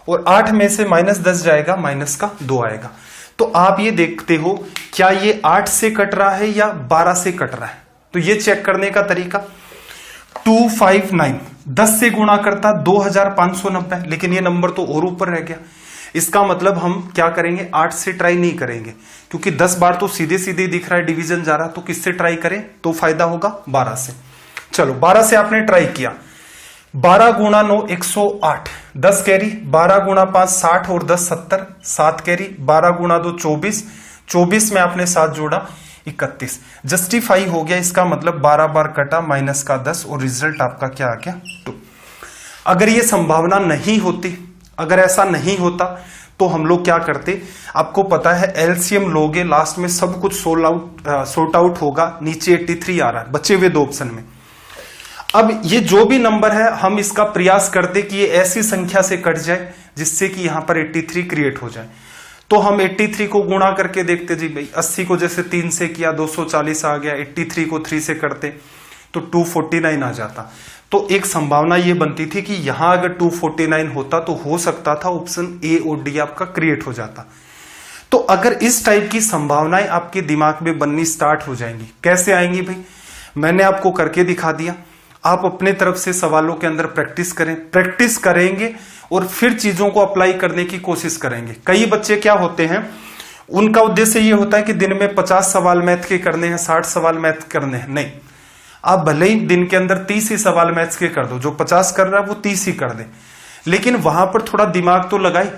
और 8 में से -10 जाएगा, माइनस का 2 आएगा। तो आप ये देखते हो क्या ये 8 से कट रहा है या 12 से कट रहा है। तो ये चेक करने का तरीका 259 10 से गुणा करता 2590, लेकिन ये नंबर तो और ऊपर रह गया। इसका मतलब हम क्या करेंगे? 8 से ट्राई नहीं करेंगे, क्योंकि 10 बार तो सीधे सीधे दिख रहा है डिवीजन जा रहा, तो किससे ट्राई करें तो फायदा होगा? 12 से। चलो 12 से आपने ट्राई किया, 12 गुणा 9 108, 10 कैरी, 12 गुणा 5 60 और 10 70, 7 कैरी, 12 गुणा 2 24, 24 में आपने 7 जोड़ा 31, जस्टिफाई हो गया। इसका मतलब 12 बार कटा, माइनस का 10 और रिजल्ट आपका क्या आ गया? 2। अगर ये संभावना नहीं होती, अगर ऐसा नहीं होता तो हम लोग क्या करते? आपको पता है एलसीएम लोगे, लास्ट में सब कुछ सॉर्ट आउट होगा, नीचे 83 आ रहा है बचे हुए 2 ऑप्शन में। अब ये जो भी नंबर है हम इसका प्रयास करते कि ये ऐसी संख्या से कट जाए जिससे कि यहां पर 83 क्रिएट हो जाए। तो हम 83 को गुणा करके देखते जी भाई, 80 को जैसे 3 से किया 240 आ गया, 83 को 3 से करते तो 249 आ जाता। तो एक संभावना ये बनती थी कि यहां अगर 249 होता तो हो सकता था ऑप्शन ए और डी आपका क्रिएट हो जाता। तो अगर इस टाइप की संभावनाएं आपके दिमाग में बननी स्टार्ट हो जाएंगी, कैसे आएंगी भाई? मैंने आपको करके दिखा दिया। आप अपने तरफ से सवालों के अंदर प्रैक्टिस करें, प्रैक्टिस करेंगे और फिर चीजों को अप्लाई करने की कोशिश करेंगे। कई बच्चे क्या होते हैं, उनका उद्देश्य ये होता है कि दिन में 50 सवाल मैथ के करने हैं, 60 सवाल मैथ करने हैं। नहीं, आप भले ही दिन के अंदर 30 ही सवाल मैथ्स के कर दो, जो 50 कर रहा है वो 30 ही कर दे, लेकिन वहां पर थोड़ा दिमाग तो लगाए,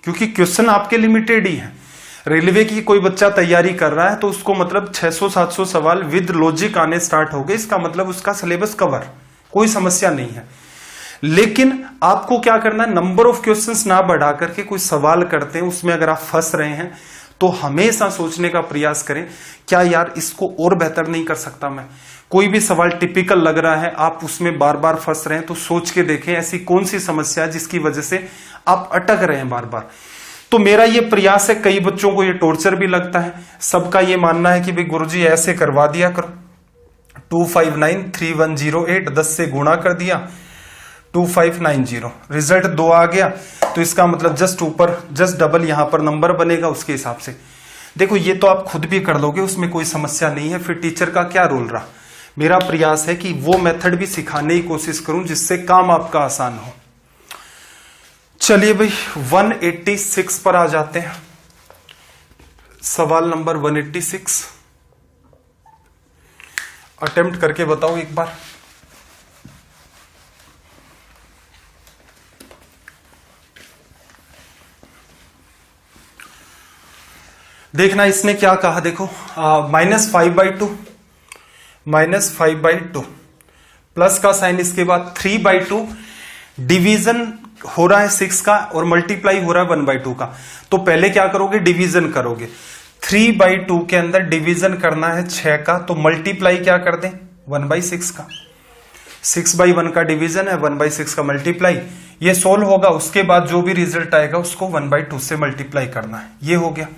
क्योंकि क्वेश्चन आपके लिमिटेड ही है। रेलवे की कोई बच्चा तैयारी कर रहा है तो उसको मतलब 600-700 सवाल विद लॉजिक आने स्टार्ट हो गए, इसका मतलब उसका सिलेबस कवर, कोई समस्या नहीं है। लेकिन आपको क्या करना है, नंबर ऑफ क्वेश्चंस ना बढ़ा करके कोई सवाल करते हैं उसमें अगर आप फंस रहे हैं तो हमेशा सोचने का प्रयास करें, क्या यार इसको और बेहतर नहीं कर सकता मैं। कोई भी सवाल टिपिकल लग रहा है, आप उसमें बार बार फंस रहे हैं, तो सोच के देखें ऐसी कौन सी समस्या है जिसकी वजह से आप अटक रहे हैं बार बार। तो मेरा ये प्रयास है, कई बच्चों को ये टॉर्चर भी लगता है, सबका ये मानना है कि भाई गुरुजी ऐसे करवा दिया करो, 2593108 10 से गुणा कर दिया 2590, रिजल्ट 2 आ गया, तो इसका मतलब जस्ट ऊपर जस्ट डबल यहां पर नंबर बनेगा उसके हिसाब से। देखो ये तो आप खुद भी कर लोगे, उसमें कोई समस्या नहीं है, फिर टीचर का क्या रोल रहा। मेरा प्रयास है कि वो मेथड भी सिखाने की कोशिश करूं जिससे काम आपका आसान हो। चलिए भाई 186 पर आ जाते हैं। सवाल नंबर 186 अटेम्प्ट करके बताओ एक बार। देखना इसने क्या कहा, देखो -5/2 -5/2 प्लस का साइन, इसके बाद 3/2, डिवीजन हो रहा है 6 का और मल्टीप्लाई हो रहा है 1/2 का। तो पहले क्या करोगे, डिवीजन करोगे। 3/2 के अंदर डिवीजन करना है 6 का, तो मल्टीप्लाई क्या कर दें 1/6 का। 6/1 का डिवीजन है, 1/6 का मल्टीप्लाई, ये सोल्व होगा। उसके बाद जो भी रिजल्ट आएगा उसको 1/2 से मल्टीप्लाई करना है, ये हो गया।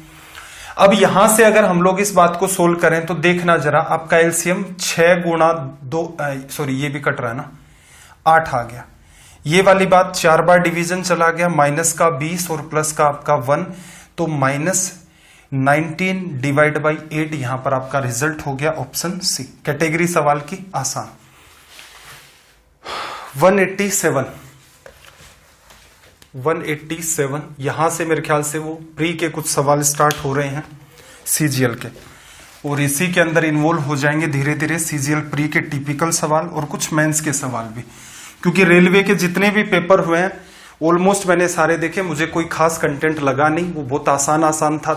अब यहां से अगर हम लोग इस बात को सोल्व करें तो देखना जरा, आपका एलसीएम 6 गुणा 2, सॉरी ये भी कट रहा है ना, 8 आ गया। ये वाली बात 4 बार डिवीजन चला गया, माइनस का 20 और प्लस का आपका 1, तो -19 डिवाइड बाई 8 यहां पर आपका रिजल्ट हो गया ऑप्शन सी। कैटेगरी सवाल की आसान। 187 यहां से मेरे ख्याल से वो प्री के कुछ सवाल स्टार्ट हो रहे हैं सीजीएल के, और इसी के अंदर इन्वॉल्व हो जाएंगे धीरे धीरे सीजीएल प्री के टिपिकल सवाल और कुछ मेंस के सवाल भी, क्योंकि रेलवे के जितने भी पेपर हुए हैं ऑलमोस्ट मैंने सारे देखे, मुझे कोई खास कंटेंट लगा नहीं, वो बहुत आसान था,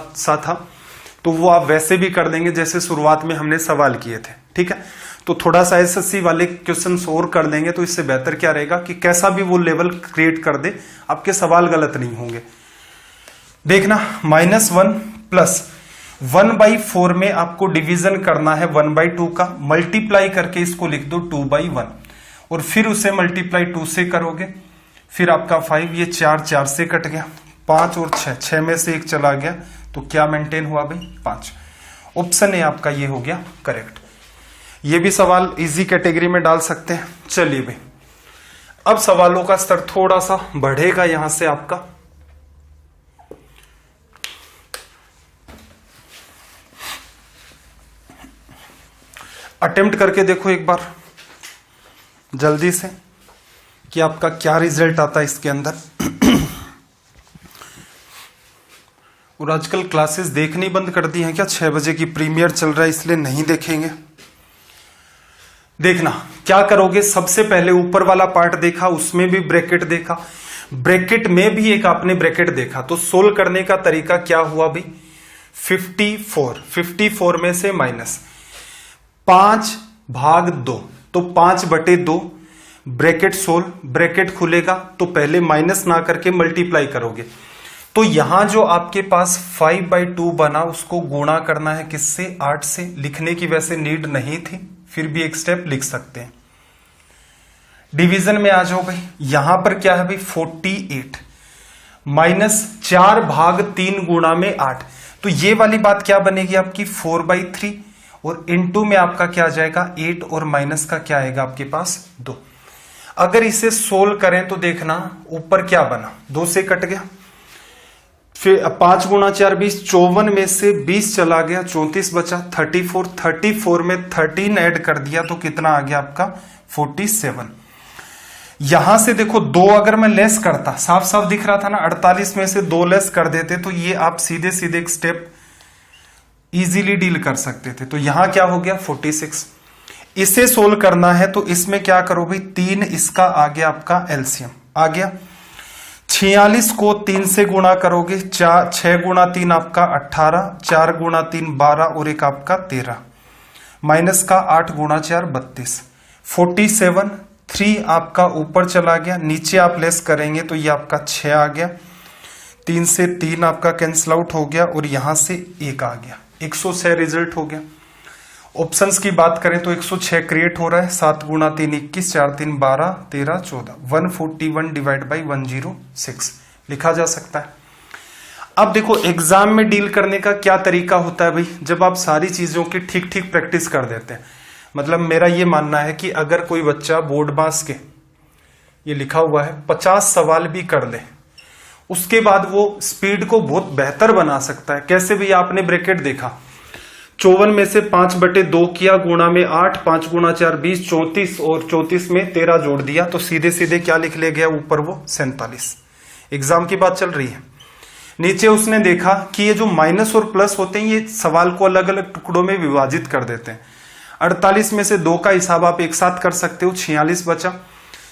तो वो आप वैसे भी कर देंगे जैसे शुरुआत में हमने सवाल किए थे, ठीक है। तो थोड़ा सा एसएससी वाले क्वेश्चंस और कर देंगे तो इससे बेहतर क्या रहेगा कि कैसा भी वो लेवल क्रिएट कर दे, आपके सवाल गलत नहीं होंगे। देखना -1 प्लस 1/4 में आपको डिवीजन करना है 1/2 का, मल्टीप्लाई करके इसको लिख दो 2/1 और फिर उसे मल्टीप्लाई 2 से करोगे, फिर आपका 5, ये 4 से कट गया, 5 और 6 में से 1 चला गया, तो क्या मेंटेन हुआ भाई 5। ऑप्शन ए आपका ये हो गया करेक्ट। ये भी सवाल इजी कैटेगरी में डाल सकते हैं। चलिए भाई अब सवालों का स्तर थोड़ा सा बढ़ेगा यहां से आपका। अटेम्प्ट करके देखो एक बार जल्दी से कि आपका क्या रिजल्ट आता है इसके अंदर। और आजकल क्लासेस देखनी बंद कर दी हैं क्या, 6 बजे की प्रीमियर चल रहा है इसलिए नहीं देखेंगे। देखना क्या करोगे, सबसे पहले ऊपर वाला पार्ट देखा, उसमें भी ब्रैकेट देखा, ब्रैकेट में भी एक आपने ब्रैकेट देखा, तो सोल्व करने का तरीका क्या हुआ भाई 54 में से माइनस 5/2, तो 5/2 ब्रैकेट सोल्व, ब्रैकेट खुलेगा तो पहले माइनस ना करके मल्टीप्लाई करोगे, तो यहां जो आपके पास 5/2 बना उसको गुणा करना है किससे 8 से। लिखने की वैसे नीड नहीं थी, फिर भी एक स्टेप लिख सकते हैं। डिवीजन में आ जाओ भाई, यहां पर क्या है भाई 48 -4/3 गुणा में 8, तो ये वाली बात क्या बनेगी आपकी 4/3 और इनटू में आपका क्या आ जाएगा 8 और माइनस का क्या आएगा आपके पास 2। अगर इसे सोल्व करें तो देखना ऊपर क्या बना, 2 से कट गया, फिर 5 गुणा 4 20, 54 में से 20 चला गया, 34 बचा, 34 में 13 ऐड कर दिया तो कितना आ गया आपका 47। यहां से देखो 2 अगर मैं लेस करता, साफ साफ दिख रहा था ना, 48 में से 2 लेस कर देते तो ये आप सीधे सीधे एक स्टेप इजीली डील कर सकते थे। तो यहां क्या हो गया 46। इसे सोल्व करना है तो इसमें क्या करो भाई 3, इसका आ गया आपका एलसीएम आ गया, 46 को 3 से गुणा करोगे, 6 गुणा 3 आपका 18, 4 गुणा 3 12 और एक आपका 13, माइनस का 8 गुणा 4 32, 47, 3 आपका ऊपर चला गया, नीचे आप लेस करेंगे तो ये आपका 6 आ गया, 3 से 3 आपका कैंसिल आउट हो गया और यहां से 1 आ गया, 106 रिजल्ट हो गया। ऑप्शंस की बात करें तो 106 क्रिएट हो रहा है, 7 गुणा 3 21, 4 3 12, 13 14, 141 डिवाइड बाई 106 लिखा जा सकता है। अब देखो एग्जाम में डील करने का क्या तरीका होता है भाई, जब आप सारी चीजों की ठीक ठीक प्रैक्टिस कर देते हैं। मतलब मेरा ये मानना है कि अगर कोई बच्चा बोर्ड पास के, ये लिखा हुआ है, 50 सवाल भी कर ले, उसके बाद वो स्पीड को बहुत बेहतर बना सकता है। कैसे भी, आपने ब्रैकेट देखा, 54 में से 5/2 किया, गुणा में 8, 5 गुणा 4 20, 34 और 34 में 13 जोड़ दिया तो सीधे सीधे क्या लिख ले गया ऊपर, वो 47। एग्जाम की बात चल रही है। नीचे उसने देखा कि ये जो माइनस और प्लस होते हैं ये सवाल को अलग अलग टुकड़ों में विभाजित कर देते हैं। 48 में से 2 का हिसाब आप एक साथ कर सकते हो, 46 बचा।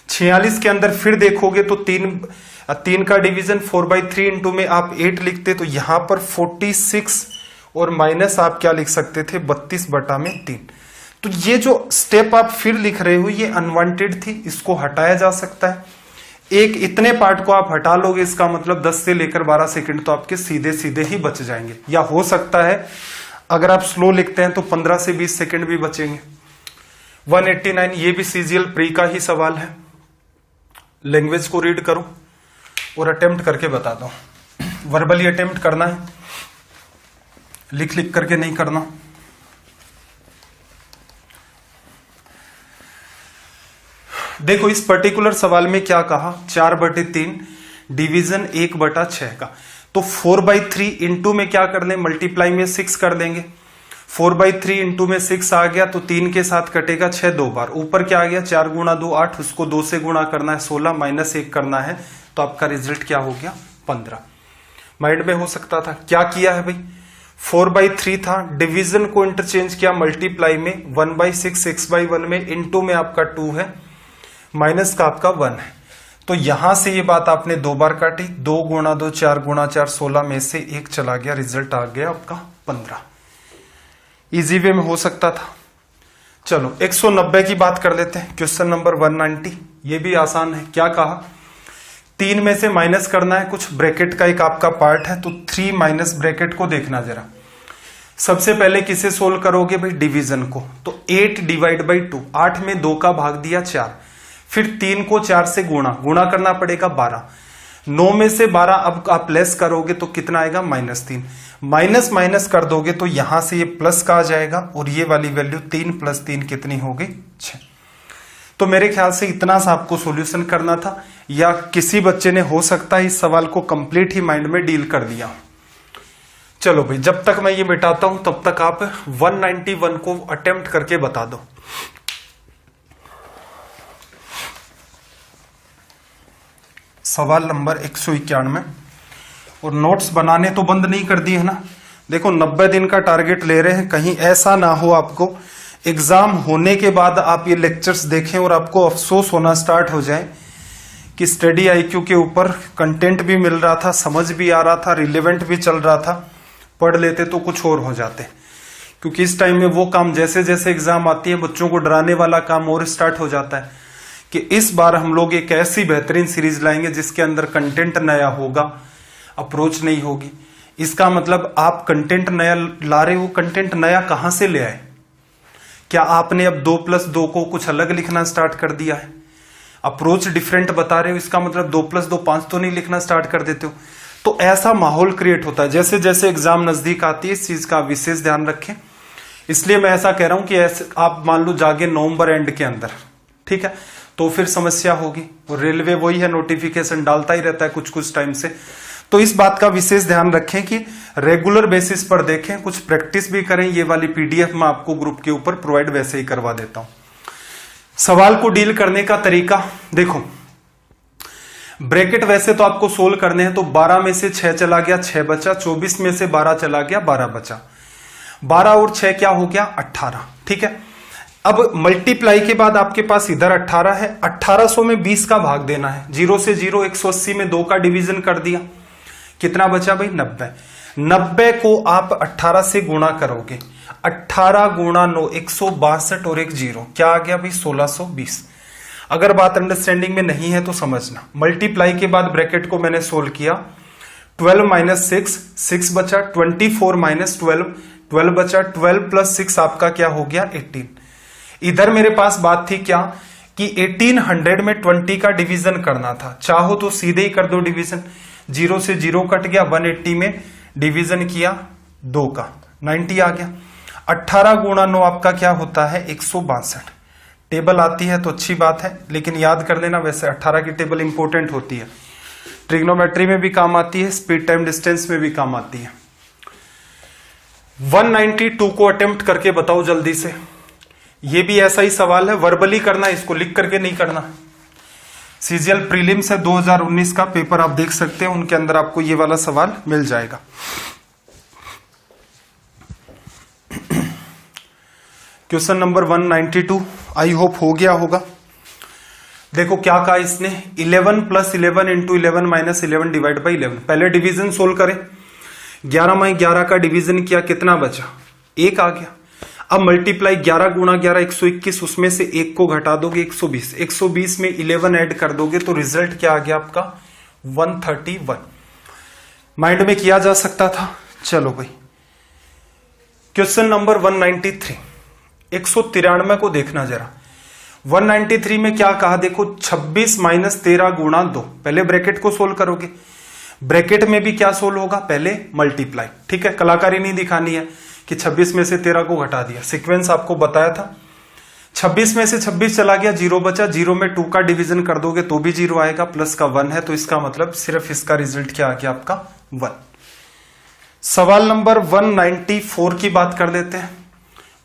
46 के अंदर फिर देखोगे तो 3 का डिवीजन 4/3 इंटू में आप 8 लिखते, तो यहां पर 46 और माइनस आप क्या लिख सकते थे, 32/3। तो ये जो स्टेप आप फिर लिख रहे हो ये अनवांटेड थी, इसको हटाया जा सकता है। एक इतने पार्ट को आप हटा लोगे, इसका मतलब 10 से लेकर 12 सेकंड तो आपके सीधे सीधे ही बच जाएंगे। या हो सकता है अगर आप स्लो लिखते हैं तो 15 से 20 सेकंड भी बचेंगे। 189 ये भी सीजीएल प्री का ही सवाल है। लैंग्वेज को रीड करो और अटेम्प्ट करके बता दो। वर्बली अटेम्प्ट करना है, लिख लिख करके नहीं करना। देखो इस पर्टिकुलर सवाल में क्या कहा, 4/3 डिवीजन 1/6 का, तो 4/3 इंटू में क्या कर लें, मल्टीप्लाई में 6 कर देंगे। 4/3 इंटू में 6 आ गया तो 3 के साथ कटेगा 6 2 बार, ऊपर क्या आ गया 4 गुणा 2 8, उसको 2 से गुणा करना है 16, माइनस 1 करना है, तो आपका रिजल्ट क्या हो गया 15। माइंड में हो सकता था, क्या किया है भाई, 4/3 था, डिवीजन को इंटरचेंज किया मल्टीप्लाई में, 1/6 6/1 में, इंटू में आपका 2 है, माइनस का आपका 1 है। तो यहां से ये बात आपने 2 बार काटी, 2 गुणा 2 4 गुणा 4 16 में से 1 चला गया, रिजल्ट आ गया आपका 15। इजी वे में हो सकता था। चलो 190 की बात कर लेते हैं, क्वेश्चन नंबर 190। ये भी आसान है। क्या कहा, 3 में से माइनस करना है, कुछ ब्रैकेट का एक आपका पार्ट है, तो 3 माइनस ब्रैकेट को देखना जरा। सबसे पहले किसे सोल्व करोगे भाई, डिवीजन को, तो 8 डिवाइड बाई 2, 8 में 2 का भाग दिया 4, फिर 3 को 4 से गुणा करना पड़ेगा 12, 9 में से 12 अब आप लेस करोगे तो कितना आएगा -3, माइनस माइनस कर दोगे तो यहां से ये प्लस का आ जाएगा और ये वाली वैल्यू 3 + 3 कितनी हो गई 6। तो मेरे ख्याल से इतना सा आपको सॉल्यूशन करना था, या किसी बच्चे ने हो सकता है इस सवाल को कंप्लीट ही माइंड में डील कर दिया। चलो भाई, जब तक मैं ये मिटाता हूं तब तक आप 191 को अटेम्प्ट करके बता दो। सवाल नंबर 191, और नोट्स बनाने तो बंद नहीं कर दिए है ना। देखो 90 दिन का टारगेट ले रहे हैं, कहीं ऐसा ना हो आपको एग्जाम होने के बाद आप ये लेक्चर्स देखें और आपको अफसोस होना स्टार्ट हो जाए कि स्टडी आईक्यू के ऊपर कंटेंट भी मिल रहा था, समझ भी आ रहा था, रिलेवेंट भी चल रहा था, पढ़ लेते तो कुछ और हो जाते। क्योंकि इस टाइम में वो काम, जैसे जैसे एग्जाम आती है बच्चों को डराने वाला काम और स्टार्ट हो जाता है कि इस बार हम लोग एक ऐसी बेहतरीन सीरीज लाएंगे जिसके अंदर कंटेंट नया होगा, अप्रोच नहीं होगी। इसका मतलब आप कंटेंट नया ला रहे हो, कंटेंट नया कहां से ले आए? क्या आपने अब 2 + 2 को कुछ अलग लिखना स्टार्ट कर दिया है? अप्रोच डिफरेंट बता रहे हो, इसका मतलब 2 + 2 5 तो नहीं लिखना स्टार्ट कर देते हो। तो ऐसा माहौल क्रिएट होता है। जैसे जैसे एग्जाम नजदीक आती है इस चीज का विशेष ध्यान रखें। इसलिए मैं ऐसा कह रहा हूं कि ऐसे आप मान लो जागे नवंबर एंड के अंदर, ठीक है, तो फिर समस्या होगी। और रेलवे वही है, नोटिफिकेशन डालता ही रहता है कुछ कुछ टाइम से। तो इस बात का विशेष ध्यान रखें कि रेगुलर बेसिस पर देखें, कुछ प्रैक्टिस भी करें। ये वाली पीडीएफ मैं आपको ग्रुप के ऊपर प्रोवाइड वैसे ही करवा देता हूं। सवाल को डील करने का तरीका देखो, ब्रैकेट वैसे तो आपको सोल्व करने हैं, तो 12 में से 6 चला गया, 6 बचा, 24 में से 12 चला गया, 12 बचा, 12 और 6 क्या हो गया 18, ठीक है। अब मल्टीप्लाई के बाद आपके पास इधर 18 है, 1800 में 20 का भाग देना है, 0 से 0, 180 में 2 का डिवीजन कर दिया, कितना बचा भाई 90। 90 को आप 18 से गुणा करोगे, 18 गुणा 9 162 और एक 0, क्या आ गया भाई 1620। अगर बात अंडरस्टैंडिंग में नहीं है तो समझना। मल्टीप्लाई के बाद ब्रैकेट को मैंने सोल्व किया, 12 माइनस 6, 6 बचा, 24 माइनस 12, 12 बचा, 12 प्लस 6 आपका क्या हो गया 18। इधर मेरे पास बात थी क्या कि 1800 में 20 का डिवीजन करना था, चाहो तो सीधे ही कर दो डिवीजन, 0 से 0 कट गया, 180 में डिवीजन किया 2 का, 90 आ गया। 18 गुणा 9 आपका क्या होता है 162। टेबल आती है तो अच्छी बात है, लेकिन याद कर लेना, वैसे 18 की टेबल इंपॉर्टेंट होती है, ट्रिग्नोमेट्री में भी काम आती है, स्पीड टाइम डिस्टेंस में भी काम आती है। 192 को अटेम्प्ट करके बताओ जल्दी से। ये भी ऐसा ही सवाल है, वर्बली करना है, इसको लिख करके नहीं करना। सीजीएल प्रीलिम्स है 2019 का पेपर, आप देख सकते हैं, उनके अंदर आपको ये वाला सवाल मिल जाएगा। क्वेश्चन नंबर 192 आई होप हो गया होगा। देखो क्या कहा इसने, 11 plus 11 into 11 minus 11 divide by 11। पहले डिवीजन सोल्व करें, 11 में 11 का डिवीजन किया, कितना बचा 1 आ गया। अब मल्टीप्लाई 11 गुणा 11 121, उसमें से 1 को घटा दोगे 120, 120 में 11 ऐड कर दोगे तो रिजल्ट क्या आ गया आपका 131। माइंड में किया जा सकता था। चलो भाई क्वेश्चन नंबर 193, 193 को देखना जरा। 193 में क्या कहा देखो, 26 माइनस 13 गुणा 2। पहले ब्रैकेट को सोल्व करोगे, ब्रैकेट में भी क्या सोल्व होगा, पहले मल्टीप्लाई। ठीक है, कलाकारी नहीं दिखानी है कि 26 में से 13 को घटा दिया, सीक्वेंस आपको बताया था। 26 में से 26 चला गया, 0 बचा, 0 में 2 का डिवीजन कर दोगे तो भी 0 आएगा, प्लस का 1 है, तो इसका मतलब सिर्फ इसका रिजल्ट क्या आ गया आपका 1। सवाल नंबर 194 की बात कर लेते हैं।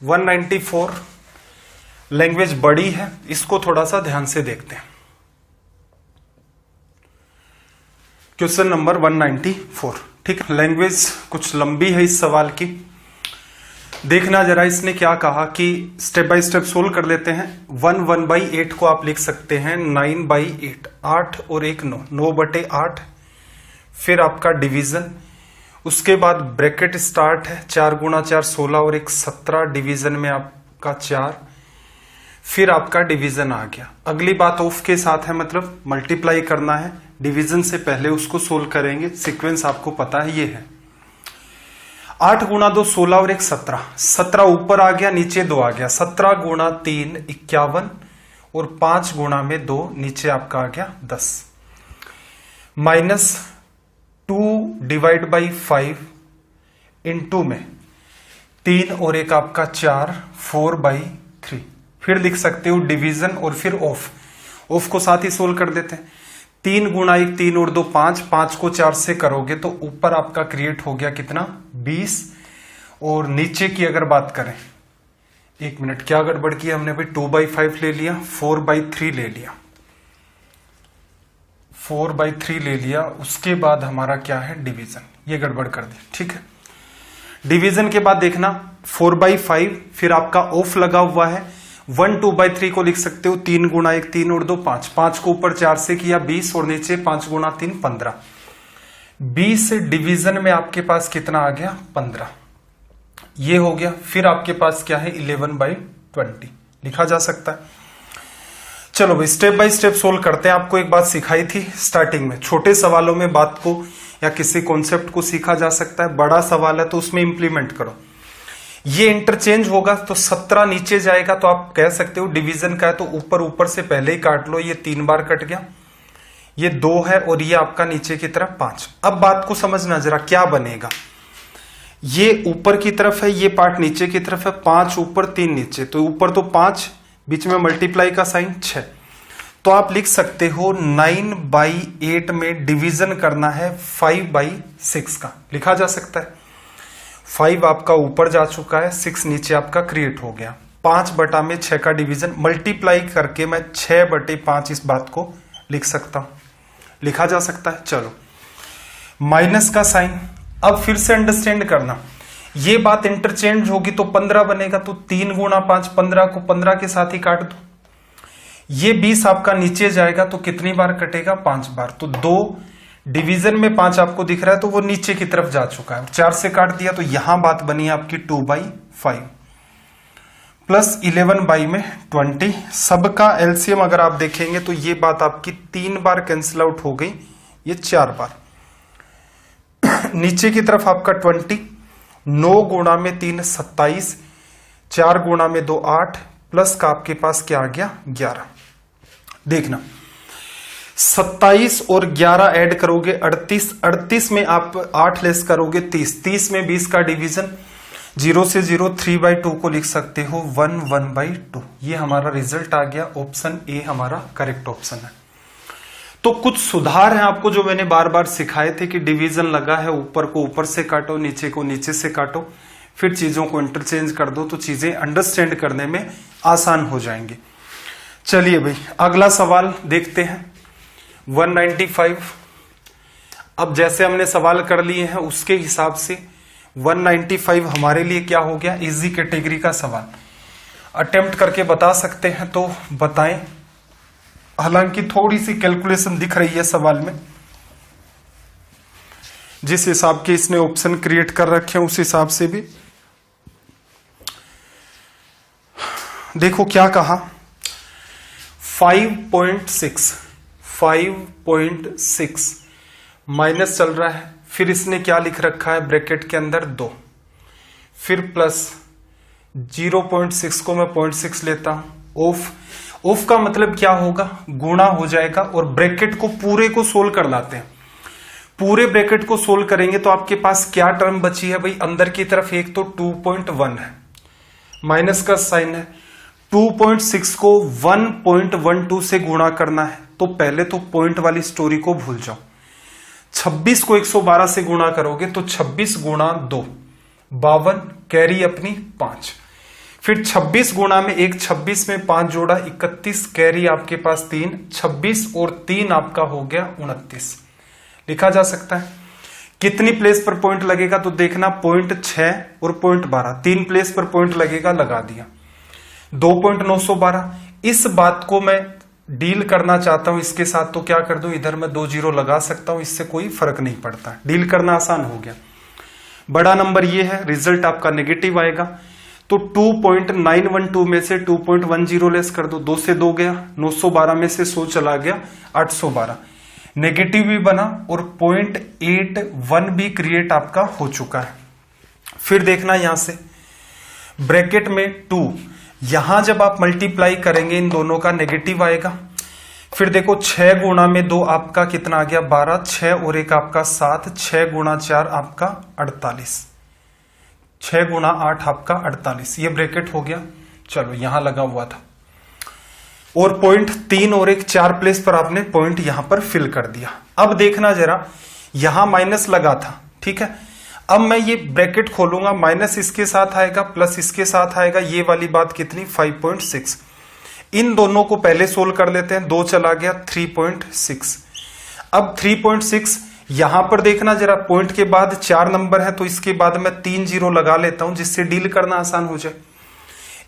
194 लैंग्वेज बड़ी है, इसको थोड़ा सा ध्यान से देखते हैं। क्वेश्चन नंबर 194, ठीक है, लैंग्वेज कुछ लंबी है इस सवाल की। देखना जरा, इसने क्या कहा कि स्टेप बाय स्टेप सोल्व कर लेते हैं। 1/8 को आप लिख सकते हैं 9/8, 8 और 1 9, 9/8, फिर आपका डिवीजन, उसके बाद ब्रैकेट स्टार्ट है, 4 गुणा 4 16 और 1 17, डिवीजन में आपका 4, फिर आपका डिवीजन आ गया। अगली बात ऑफ के साथ है, मतलब मल्टीप्लाई करना है, डिवीजन से पहले उसको सोल्व करेंगे, सीक्वेंस आपको पता है ये है। 8 गुणा 2 16 और 1 17, 17 ऊपर आ गया, नीचे 2 आ गया, 17 गुणा 3 51 और 5 गुणा में 2, नीचे आपका आ गया 10, माइनस 2 डिवाइड बाई 5 इंटू में 3 और 1 आपका 4, 4/3। फिर लिख सकते हो डिवीजन और फिर ऑफ को साथ ही सोल्व कर देते हैं। 3 गुणा 1 3 और 2 5, 5 को 4 से करोगे तो ऊपर आपका क्रिएट हो गया कितना 20, और नीचे की अगर बात करें, 1 मिनट क्या गड़बड़ किया हमने भाई, 2/5 ले लिया, 4/3 ले लिया, 4/3 ले लिया, उसके बाद हमारा क्या है डिवीजन, ये गड़बड़ कर दी। ठीक है, डिवीजन के बाद देखना 4/5, फिर आपका ऑफ लगा हुआ है, 1 2/3 को लिख सकते हो 3 गुणा 1 3 और 2 5, 5 को ऊपर 4 से किया 20 और नीचे 5 गुणा 3 15, 20 डिवीजन में आपके पास कितना आ गया 15, ये हो गया। फिर आपके पास क्या है 11/20 लिखा जा सकता है। चलो भाई स्टेप बाय स्टेप सोल्व करते हैं। आपको एक बात सिखाई थी स्टार्टिंग में, छोटे सवालों में बात को या किसी कॉन्सेप्ट को सीखा जा सकता है, बड़ा सवाल है तो उसमें इंप्लीमेंट करो। ये इंटरचेंज होगा तो 17 नीचे जाएगा, तो आप कह सकते हो डिवीजन का है तो ऊपर से पहले ही काट लो, ये 3 बार कट गया, ये 2 है और ये आपका नीचे की तरफ 5। अब बात को समझना जरा क्या बनेगा, ये ऊपर की तरफ है, ये पार्ट नीचे की तरफ है, 5 ऊपर 3 नीचे, तो ऊपर तो 5, बीच में मल्टीप्लाई का साइन 6, तो आप लिख सकते हो 9/8 में डिवीजन करना है 5/6 का, लिखा जा सकता है। 5 आपका ऊपर जा चुका है, 6 नीचे आपका क्रिएट हो गया, 5/6 का डिवीजन मल्टीप्लाई करके मैं 6/5 इस बात को लिख सकता हूं, लिखा जा सकता है। चलो माइनस का साइन, अब फिर से अंडरस्टैंड करना, ये बात इंटरचेंज होगी तो 15 बनेगा, तो 3 गुणा 5 15 को 15 के साथ ही काट दो। ये 20 आपका नीचे जाएगा तो कितनी बार कटेगा? 5 बार। तो 2 डिवीजन में 5 आपको दिख रहा है तो वो नीचे की तरफ जा चुका है, 4 से काट दिया तो यहां बात बनी आपकी 2/5 प्लस 11/20। सबका एलसीएम अगर आप देखेंगे तो ये बात आपकी 3 बार कैंसिल आउट हो गई, ये 4 बार। नीचे की तरफ आपका 20, 9 गुणा में 3 27, 4 गुणा में 2 8, प्लस का आपके पास क्या आ गया? 11। देखना 27 और 11 ऐड करोगे 38, 38 में आप 8 लेस करोगे 30, 30 में 20 का डिवीजन 0 से 0 3/2 को लिख सकते हो 1/2। ये हमारा रिजल्ट आ गया, ऑप्शन ए हमारा करेक्ट ऑप्शन है। तो कुछ सुधार हैं आपको जो मैंने बार बार सिखाए थे कि डिवीजन लगा है, ऊपर को ऊपर से काटो, नीचे को नीचे से काटो, फिर चीजों को इंटरचेंज कर दो तो चीजें अंडरस्टैंड करने में आसान हो जाएंगे। चलिए भाई अगला सवाल देखते हैं 195। अब जैसे हमने सवाल कर लिए हैं उसके हिसाब से 195 हमारे लिए क्या हो गया? इजी कैटेगरी का सवाल। अटेम्प्ट करके बता सकते हैं तो बताएं, हालांकि थोड़ी सी कैलकुलेशन दिख रही है सवाल में, जिस हिसाब के इसने ऑप्शन क्रिएट कर रखे हैं उस हिसाब से भी। देखो क्या कहा, 5.6 माइनस चल रहा है, फिर इसने क्या लिख रखा है ब्रैकेट के अंदर 2, फिर प्लस 0.6 को मैं 0.6 लेता हूं। ऑफ का मतलब क्या होगा? गुणा हो जाएगा, और ब्रैकेट को पूरे को सोल्व कर लाते हैं। पूरे ब्रैकेट को सोल्व करेंगे तो आपके पास क्या टर्म बची है भाई? अंदर की तरफ एक तो 2.1 है, माइनस का साइन है, 2.6 को 1.12 से गुणा करना है, तो पहले तो पॉइंट वाली स्टोरी को भूल जाओ। 26 को 112 से गुणा करोगे तो 26 गुणा 2 52, कैरी अपनी 5, फिर 26 गुणा में 1 26 में 5 जोड़ा 31, कैरी आपके पास 3, 26 और 3 आपका हो गया 29। लिखा जा सकता है। कितनी प्लेस पर पॉइंट लगेगा तो देखना, पॉइंट 6 और पॉइंट 12, 3 प्लेस पर पॉइंट लगेगा, लगा दिया 2.912। इस बात को मैं डील करना चाहता हूं इसके साथ तो क्या कर दूं, इधर मैं 2 जीरो लगा सकता हूं, इससे कोई फर्क नहीं पड़ता, डील करना आसान हो गया। बड़ा नंबर ये है, रिजल्ट आपका नेगेटिव आएगा, तो 2.912 में से 2.10 लेस कर दो, 2 से 2 गया, 912 में से 100 चला गया 812, नेगेटिव भी बना और 0.81 भी क्रिएट आपका हो चुका है। फिर देखना यहां से ब्रैकेट में 2, यहां जब आप मल्टीप्लाई करेंगे इन दोनों का नेगेटिव आएगा। फिर देखो 6 गुणा में 2 आपका कितना आ गया 12, 6 और 1 आपका 7, 6 गुणा 4 आपका 48, 6 गुणा 8 आपका 48, ये ब्रैकेट हो गया। चलो यहां लगा हुआ था, और पॉइंट 3 और 1 4 प्लेस पर आपने पॉइंट यहां पर फिल कर दिया। अब देखना जरा, यहां माइनस लगा था, ठीक है, अब मैं ये ब्रैकेट खोलूंगा, माइनस इसके साथ आएगा प्लस इसके साथ आएगा, ये वाली बात कितनी 5.6। इन दोनों को पहले सोल्व कर लेते हैं, 2 चला गया 3.6। अब 3.6 यहां पर देखना जरा, पॉइंट के बाद 4 नंबर है तो इसके बाद मैं 3 जीरो लगा लेता हूं जिससे डील करना आसान हो जाए।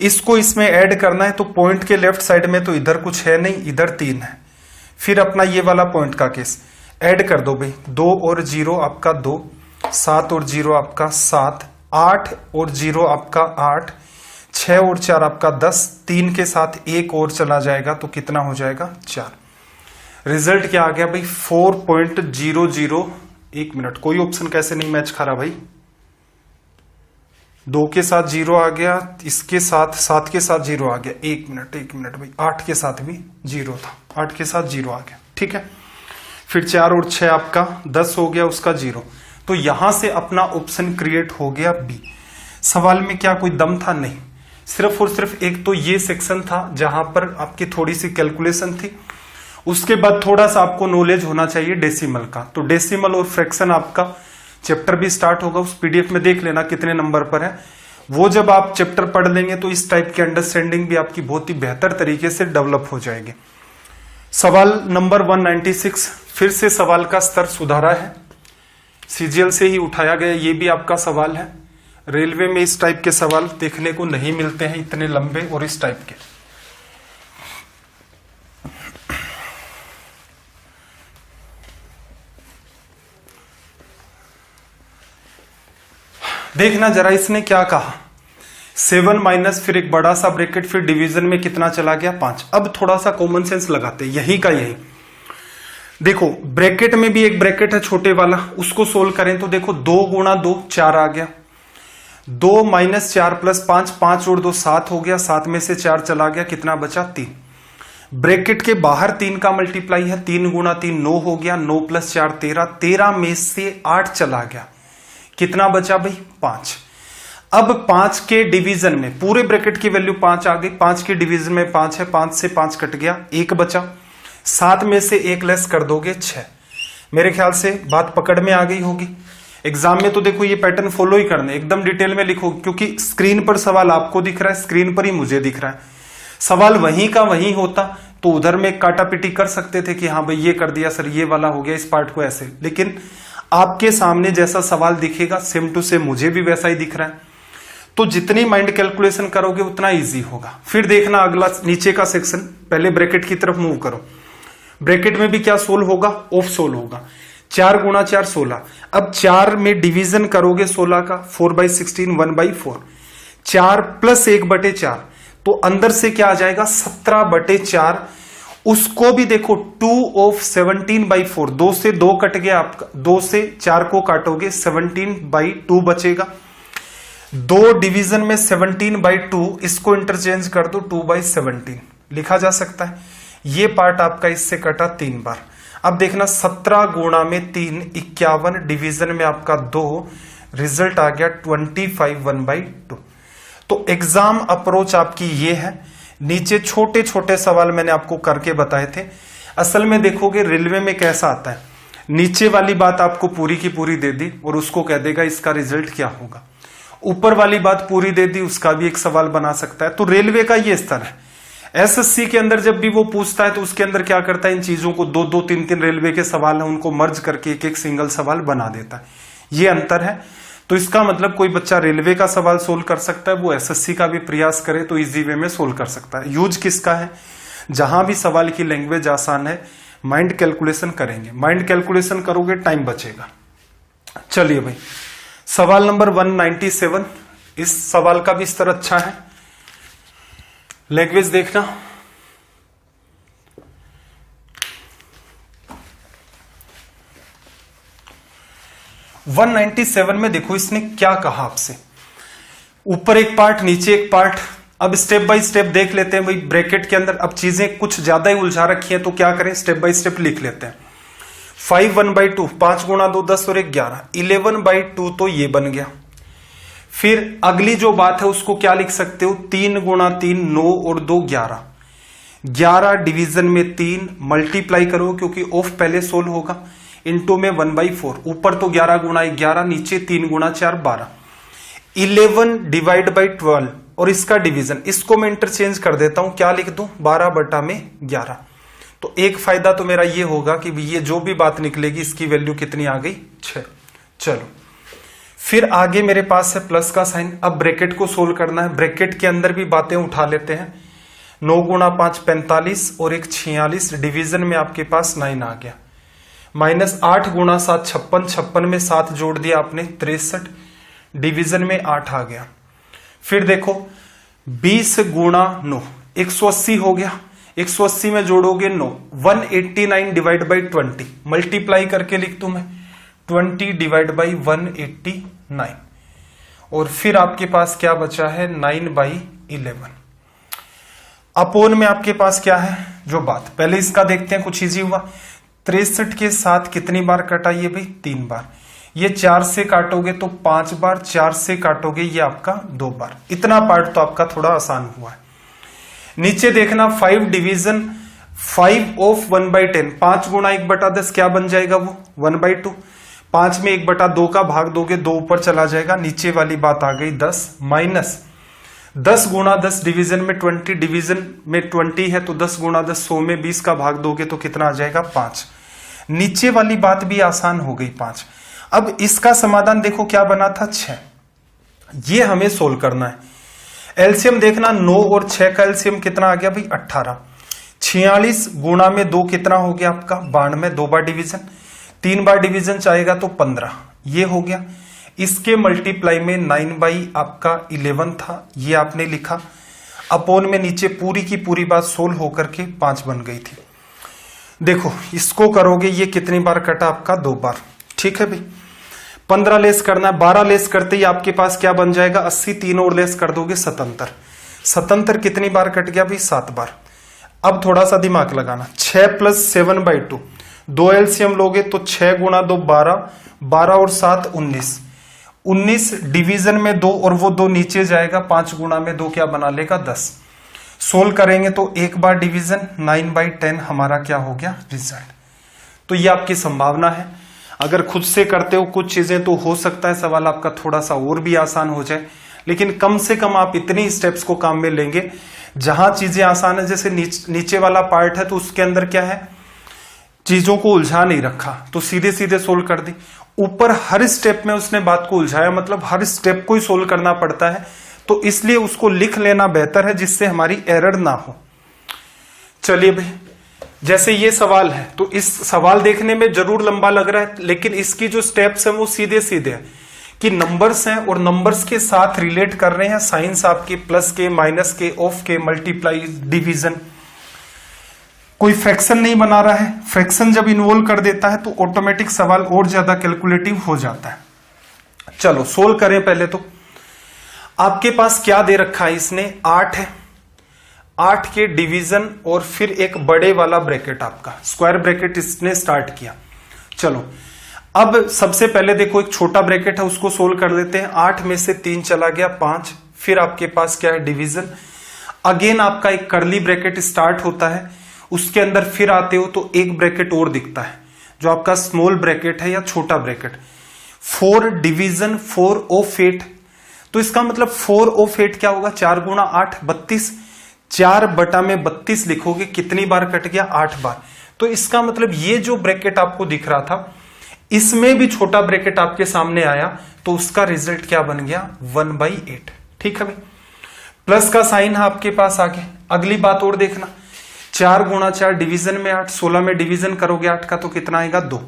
इसको इसमें ऐड करना है तो पॉइंट के लेफ्ट साइड में तो इधर कुछ है नहीं, इधर 3 है। फिर अपना ये वाला पॉइंट का केस ऐड कर दो भाई, 2 और 0 आपका 2, 7 और 0 आपका 7, 8 और 0 आपका 8, 6 और 4 आपका 10, 3 के साथ 1 और चला जाएगा तो कितना हो जाएगा 4। रिजल्ट क्या आ गया भाई 4.00। 1 मिनट, कोई ऑप्शन कैसे नहीं मैच खा रहा भाई, 2 के साथ 0 आ गया, इसके साथ 7 के साथ 0 आ गया, 1 मिनट भाई, 8 के साथ भी 0 था, 8 के साथ 0 आ गया, ठीक है। फिर 4 और 6 आपका 10 हो गया, उसका 0, तो यहां से अपना ऑप्शन क्रिएट हो गया बी। सवाल में क्या कोई दम था? नहीं, सिर्फ और सिर्फ एक तो ये सेक्शन था जहां पर आपकी थोड़ी सी कैलकुलेशन थी, उसके बाद थोड़ा सा आपको नॉलेज होना चाहिए डेसिमल का, तो डेसिमल और फ्रैक्शन आपका चैप्टर भी स्टार्ट होगा, उस पीडीएफ में देख लेना कितने नंबर पर है। वो जब आप चैप्टर पढ़ लेंगे तो इस टाइप की अंडरस्टैंडिंग भी आपकी बहुत ही बेहतर तरीके से डेवलप हो जाएगी। सवाल नंबर 196, फिर से सवाल का स्तर सुधारा है, सीजीएल से ही उठाया गया, ये भी आपका सवाल है। रेलवे में इस टाइप के सवाल देखने को नहीं मिलते हैं, इतने लंबे और इस टाइप के। देखना जरा इसने क्या कहा, 7 माइनस फिर एक बड़ा सा ब्रैकेट, फिर डिवीजन में कितना चला गया 5। अब थोड़ा सा कॉमन सेंस लगाते हैं, यही का यही। देखो ब्रैकेट में भी एक ब्रैकेट है छोटे वाला, उसको सोल्व करें तो देखो 2 गुणा 2 4 आ गया, 2 माइनस 4 प्लस 5, 5 और 2 7 हो गया, 7 में से 4 चला गया, कितना बचा 3। ब्रैकेट के बाहर 3 का मल्टीप्लाई है, 3 गुणा 3 9 हो गया, 9 प्लस 4 13, 13 में से 8 चला गया, कितना बचा भाई 5। अब 5 के डिवीजन में पूरे ब्रैकेट की वैल्यू 5 आ गई, 5 के डिवीजन में 5 है, 5 से 5 कट गया, 1 बचा, 7 में से 1 लेस कर दोगे 6। मेरे ख्याल से बात पकड़ में आ गई होगी। एग्जाम में तो देखो ये पैटर्न फॉलो ही करना, एकदम डिटेल में लिखो, क्योंकि स्क्रीन पर सवाल आपको दिख रहा है, स्क्रीन पर ही मुझे दिख रहा है। सवाल वहीं का वहीं होता तो उधर में काटा पिटी कर सकते थे कि हाँ भाई ये कर दिया सर, ये वाला हो गया इस पार्ट को ऐसे, लेकिन आपके सामने जैसा सवाल दिखेगा सेम टू सेम मुझे भी वैसा ही दिख रहा है, तो जितनी माइंड कैलकुलेशन करोगे उतना इजी होगा। फिर देखना अगला नीचे का सेक्शन, पहले ब्रैकेट की तरफ मूव करो। ब्रैकेट में भी क्या सोल्व होगा, ऑफ सोल्व होगा, 4 गुणा 4 16। अब 4 में डिवीजन करोगे 16 का, 4/16 1/4, 4 प्लस 1/4, तो अंदर से क्या आ जाएगा 17/4। उसको भी देखो 2 ऑफ 17/4, 2 से 2 कट गया आपका, 2 से 4 को काटोगे 17/2 बचेगा। 2 डिवीजन में 17/2, इसको इंटरचेंज कर दो 2/17 लिखा जा सकता है। ये पार्ट आपका इससे कटा 3 बार। अब देखना 17 गुणा में 3 51, डिवीजन में आपका 2, रिजल्ट आ गया 25 1/2। तो एग्जाम अप्रोच आपकी ये है। नीचे छोटे छोटे सवाल मैंने आपको करके बताए थे। असल में देखोगे रेलवे में कैसा आता है, नीचे वाली बात आपको पूरी की पूरी दे दी और उसको कह देगा इसका रिजल्ट क्या होगा, ऊपर वाली बात पूरी दे दी, उसका भी एक सवाल बना सकता है। तो रेलवे का ये स्तर है। एसएससी के अंदर जब भी वो पूछता है तो उसके अंदर क्या करता है, इन चीजों को 2-2 3-3 रेलवे के सवाल है उनको मर्ज करके एक सिंगल सवाल बना देता है। ये अंतर है। तो इसका मतलब कोई बच्चा रेलवे का सवाल सोल्व कर सकता है, वो एसएससी का भी प्रयास करे तो इजी वे में सोल्व कर सकता है। यूज किसका है, जहां भी सवाल की लैंग्वेज आसान है, माइंड कैलकुलेशन करेंगे, माइंड कैलकुलेशन करोगे टाइम बचेगा। चलिए भाई, सवाल नंबर 197, इस सवाल का भी स्तर अच्छा है। लैंग्वेज देखना, वन 197 में देखो इसने क्या कहा आपसे, ऊपर एक पार्ट नीचे एक पार्ट। अब स्टेप बाय स्टेप देख लेते हैं भाई। ब्रैकेट के अंदर अब चीजें कुछ ज्यादा ही उलझा रखी हैं तो क्या करें, स्टेप बाय स्टेप लिख लेते हैं। 5 1/2, 5 गुणा 2 10 और 1 11, 11/2 तो ये बन गया। फिर अगली जो बात है उसको क्या लिख सकते हो, 3 गुणा 3 9 और 2 11, 11 डिवीजन में 3 मल्टीप्लाई करो क्योंकि ऑफ पहले सोल्व होगा, इनटू में 1/4, ऊपर तो 11 गुणा 11, नीचे 3 गुणा 4 12, 11 डिवाइड बाई 12 और इसका डिवीजन, इसको मैं इंटरचेंज कर देता हूं, क्या लिख दूं 12/11। तो एक फायदा तो मेरा ये होगा कि ये जो भी बात निकलेगी इसकी वैल्यू कितनी आ गई 6। चलो फिर आगे मेरे पास है प्लस का साइन। अब ब्रैकेट को सोल्व करना है, ब्रैकेट के अंदर भी बातें उठा लेते हैं। 9 गुणा 5 45 और 1 46, डिवीजन में आपके पास 9 आ गया। माइनस 8 गुणा 7 56, 56 में 7 जोड़ दिया आपने 63, डिवीजन में 8 आ गया। फिर देखो 20 गुणा 9 180 हो गया, 180 में जोड़ोगे 9, 189 डिवाइड बाई 20, मल्टीप्लाई करके लिख दूं मैं 20 डिवाइड बाई 189, और फिर आपके पास क्या बचा है 9/11। अपोन में आपके पास क्या है जो बात, पहले इसका देखते हैं, कुछ इजी हुआ। 63 के साथ कितनी बार कटा ये भाई 3 बार, ये 4 से काटोगे तो 5 बार, 4 से काटोगे ये आपका 2 बार। इतना पार्ट तो आपका थोड़ा आसान हुआ है। नीचे देखना 5 डिवीजन 5 ऑफ 1/10, 5 गुणा 1/10 क्या बन जाएगा वो 1/2, 5 में 1/2 का भाग दोगे 2 ऊपर चला जाएगा, नीचे वाली बात आ गई 10, माइनस 10 गुणा 10 डिवीजन में 20, डिवीजन में 20 है तो 10 गुणा 10 100 में 20 का भाग दोगे तो कितना आ जाएगा 5। नीचे वाली बात भी आसान हो गई 5। अब इसका समाधान देखो क्या बना था 6। ये हमें सोल्व करना है। एलसीएम देखना, 9 और 6 का एलसीएम कितना आ गया भाई 18। 46 गुणा में 2 कितना हो गया आपका 92, 2 बार डिवीजन, 3 बार डिवीजन चाहेगा तो 15, ये हो गया। इसके मल्टीप्लाई में 9 बाई आपका 11 था, ये आपने लिखा, अपोन में नीचे पूरी की पूरी बात सोल्व होकर के 5 बन गई थी। देखो इसको करोगे, ये कितनी बार कटा आपका 2 बार, ठीक है भाई। 15 लेस करना है, 12 लेस करते ही आपके पास क्या बन जाएगा 80, 3 और लेस कर दोगे 77। 77 कितनी बार कट गया भाई 7 बार। अब थोड़ा सा दिमाग लगाना, 6 + 7/2, 2 एलसीएम लोगे तो 6 गुणा 2 12, 12 और 7 19, 19 डिवीजन में 2 और वो 2 नीचे जाएगा, 5 गुणा में 2 क्या बना लेगा 10। सोल्व करेंगे तो एक बार डिवीजन, 9/10 हमारा क्या हो गया रिजल्ट। तो ये आपकी संभावना है। अगर खुद से करते हो कुछ चीजें तो हो सकता है सवाल आपका थोड़ा सा और भी आसान हो जाए, लेकिन कम से कम आप इतनी स्टेप्स को काम में लेंगे। जहां चीजें आसान है, जैसे नीचे वाला पार्ट है तो उसके अंदर क्या है, चीजों को उलझा नहीं रखा तो सीधे सीधे सोल्व कर दी। ऊपर हर स्टेप में उसने बात को उलझाया, मतलब हर स्टेप को ही सोल्व करना पड़ता है, तो इसलिए उसको लिख लेना बेहतर है जिससे हमारी एरर ना हो। चलिए भाई, जैसे ये सवाल है तो इस सवाल देखने में जरूर लंबा लग रहा है, लेकिन इसकी जो स्टेप्स हैं वो सीधे सीधे हैं कि नंबर्स हैं और नंबर्स के साथ रिलेट कर रहे हैं साइंस आपके, प्लस के, माइनस के, ऑफ के, मल्टीप्लाई, डिवीजन। कोई फ्रैक्शन नहीं बना रहा है, फ्रैक्शन जब इन्वॉल्व कर देता है तो ऑटोमेटिक सवाल और ज्यादा कैलकुलेटिव हो जाता है। चलो सोल्व करें। पहले तो आपके पास क्या दे रखा है, इसने 8 है, 8 के डिवीजन और फिर एक बड़े वाला ब्रैकेट, आपका स्क्वायर ब्रैकेट इसने स्टार्ट किया। चलो अब सबसे पहले देखो एक छोटा ब्रैकेट है उसको सोल्व कर लेते हैं। 8 में से 3 चला गया 5, फिर आपके पास क्या है डिवीजन, अगेन आपका एक कर्ली ब्रैकेट स्टार्ट होता है, उसके अंदर फिर आते हो तो एक ब्रैकेट और दिखता है जो आपका स्मॉल ब्रैकेट है या छोटा ब्रैकेट। 4 डिवीजन 4 ऑफ 8, तो इसका मतलब 4 ऑफ 8 क्या होगा, 4 गुणा 8 32, 4 बटा में 32 लिखोगे, कितनी बार कट गया 8 बार। तो इसका मतलब ये जो ब्रैकेट आपको दिख रहा था इसमें भी छोटा ब्रैकेट आपके सामने आया, तो उसका रिजल्ट क्या बन गया 1/8। ठीक है भाई, प्लस का साइन है आपके पास आगे। अगली बात और देखना, 4 गुणा 4 डिवीजन में 8, 16 में डिवीजन करोगे 8 का तो कितना आएगा 2,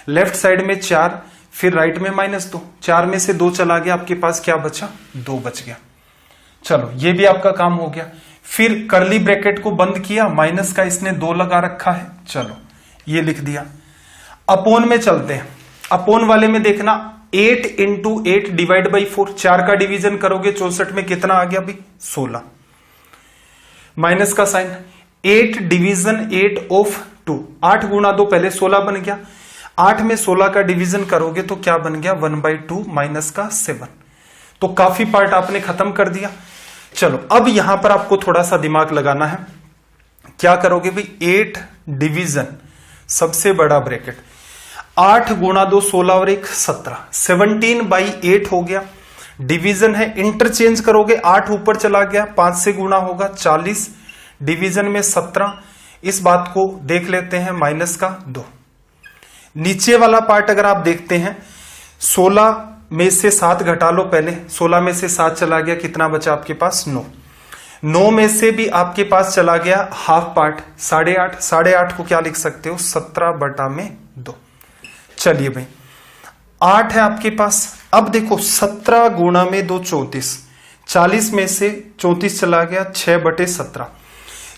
लेफ्ट साइड में 4, फिर राइट में -2, 4 में से 2 चला गया, आपके पास क्या बचा 2 बच गया। चलो ये भी आपका काम हो गया। फिर कर्ली ब्रैकेट को बंद किया, माइनस का इसने 2 लगा रखा है, चलो ये लिख दिया। अपोन में चलते हैं, अपोन वाले में देखना 8 × 8 डिवाइड बाई 4, 4 का डिवीजन करोगे 64 में कितना आ गया भाई 16, माइनस का साइन, 8 डिवीजन 8 ऑफ 2, 8 गुणा 2 पहले 16 बन गया, 8 में 16 का डिवीजन करोगे तो क्या बन गया 1/2 माइनस का 7। तो काफी पार्ट आपने खत्म कर दिया। चलो अब यहां पर आपको थोड़ा सा दिमाग लगाना है, क्या करोगे भाई 8 डिवीजन सबसे बड़ा ब्रैकेट, 8 गुणा 2 16 और 1 17, 17/8 हो गया। डिवीजन है, इंटरचेंज करोगे 8 ऊपर चला गया, 5 से गुणा होगा 40, डिवीजन में 17, इस बात को देख लेते हैं माइनस का 2। नीचे वाला पार्ट अगर आप देखते हैं 16 में से 7 घटा लो पहले, 16 में से 7 चला गया, कितना बचा आपके पास 9, 9 में से भी आपके पास चला गया हाफ पार्ट 8.5, 8.5 को क्या लिख सकते हो 17/2। चलिए भाई 8 है आपके पास। अब देखो 17 गुणा में 2 34, 40 में से 34 चला गया 6/17,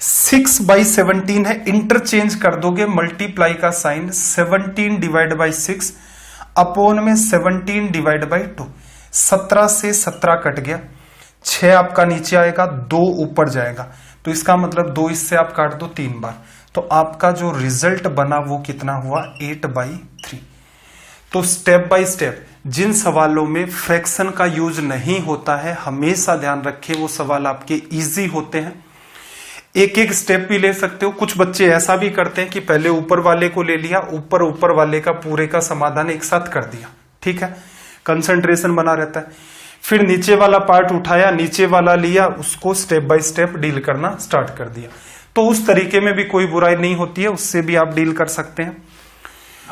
6/17 है, इंटरचेंज कर दोगे मल्टीप्लाई का साइन, 17 डिवाइड बाई 6 अपोन में 17 डिवाइड बाई 2, 17 से 17 कट गया, 6 आपका नीचे आएगा, 2 ऊपर जाएगा, तो इसका मतलब 2 इससे आप काट दो 3 बार, तो आपका जो रिजल्ट बना वो कितना हुआ 8/3। तो स्टेप बाय स्टेप जिन सवालों में फ्रैक्शन का यूज नहीं होता है हमेशा ध्यान रखें, वो सवाल आपके इजी होते हैं। एक एक स्टेप भी ले सकते हो। कुछ बच्चे ऐसा भी करते हैं कि पहले ऊपर वाले को ले लिया, ऊपर वाले का पूरे का समाधान एक साथ कर दिया, ठीक है, कंसंट्रेशन बना रहता है। फिर नीचे वाला पार्ट उठाया, नीचे वाला लिया, उसको स्टेप बाय स्टेप डील करना स्टार्ट कर दिया। तो उस तरीके में भी कोई बुराई नहीं होती है, उससे भी आप डील कर सकते हैं।